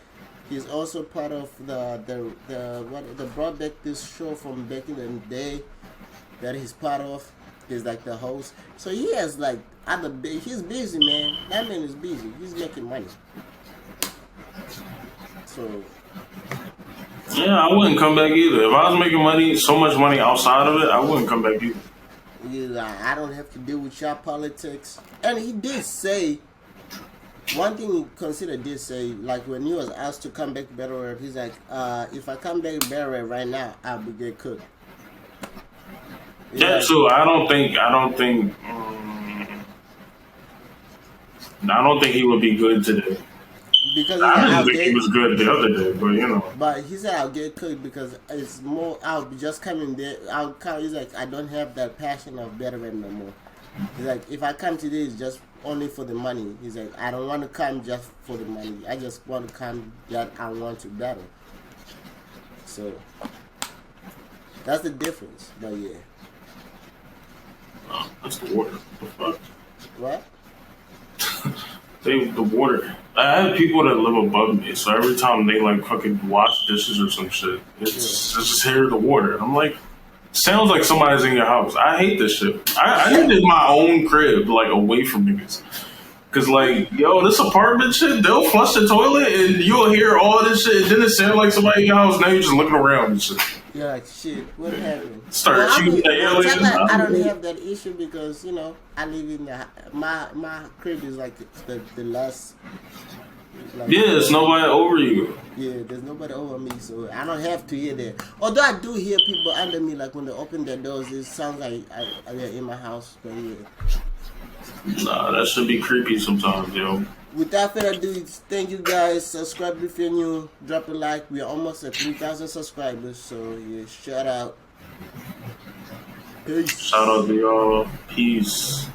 He's also part of the brought back this show from back in the day that he's part of. He's like the host. So he has like he's busy, man. That man is busy. He's making money. So yeah, I wouldn't come back either. If I was making so much money outside of it, I wouldn't come back either. I don't have to deal with your politics. And he did say, one thing he considered did say, like when he was asked to come back better rap, he's like, if I come back better rap right now, I'll be get cooked. Yeah, so I don't think he would be good today. Because I didn't think he was good the other day, but But he said I'll get cooked because it's more. I'll be just coming there. He's like, I don't have that passion of better rap no more. He's like, if I come today, it's just only for the money. He's like, I don't want to come just for the money. I just want to come that I want to battle. So that's the difference. But yeah. Oh, that's the water. What the fuck? What? The water. I have people that live above me, so every time they like fucking wash dishes or some shit, it's just hear the water. And I'm like, sounds like somebody's in your house. I hate this shit. I needed my own crib, like away from niggas. Cause like, yo, this apartment shit, they'll flush the toilet and you'll hear all this shit. And then it sounds like somebody in your house. Now you're just looking around and shit. You're like, shit, what happened? Start shooting the aliens. I don't have that issue because I live in my crib is like the last. Like, yeah, there's nobody over you. Yeah, there's nobody over me, so I don't have to hear that. Although I do hear people under me, like when they open their doors, it sounds like they're in my house. But yeah. Nah, that should be creepy sometimes, yo. Without further ado, thank you guys. Subscribe if you're new. Drop a like. We're almost at 3,000 subscribers, so yeah, shout out. Peace. Shout out to y'all. Peace.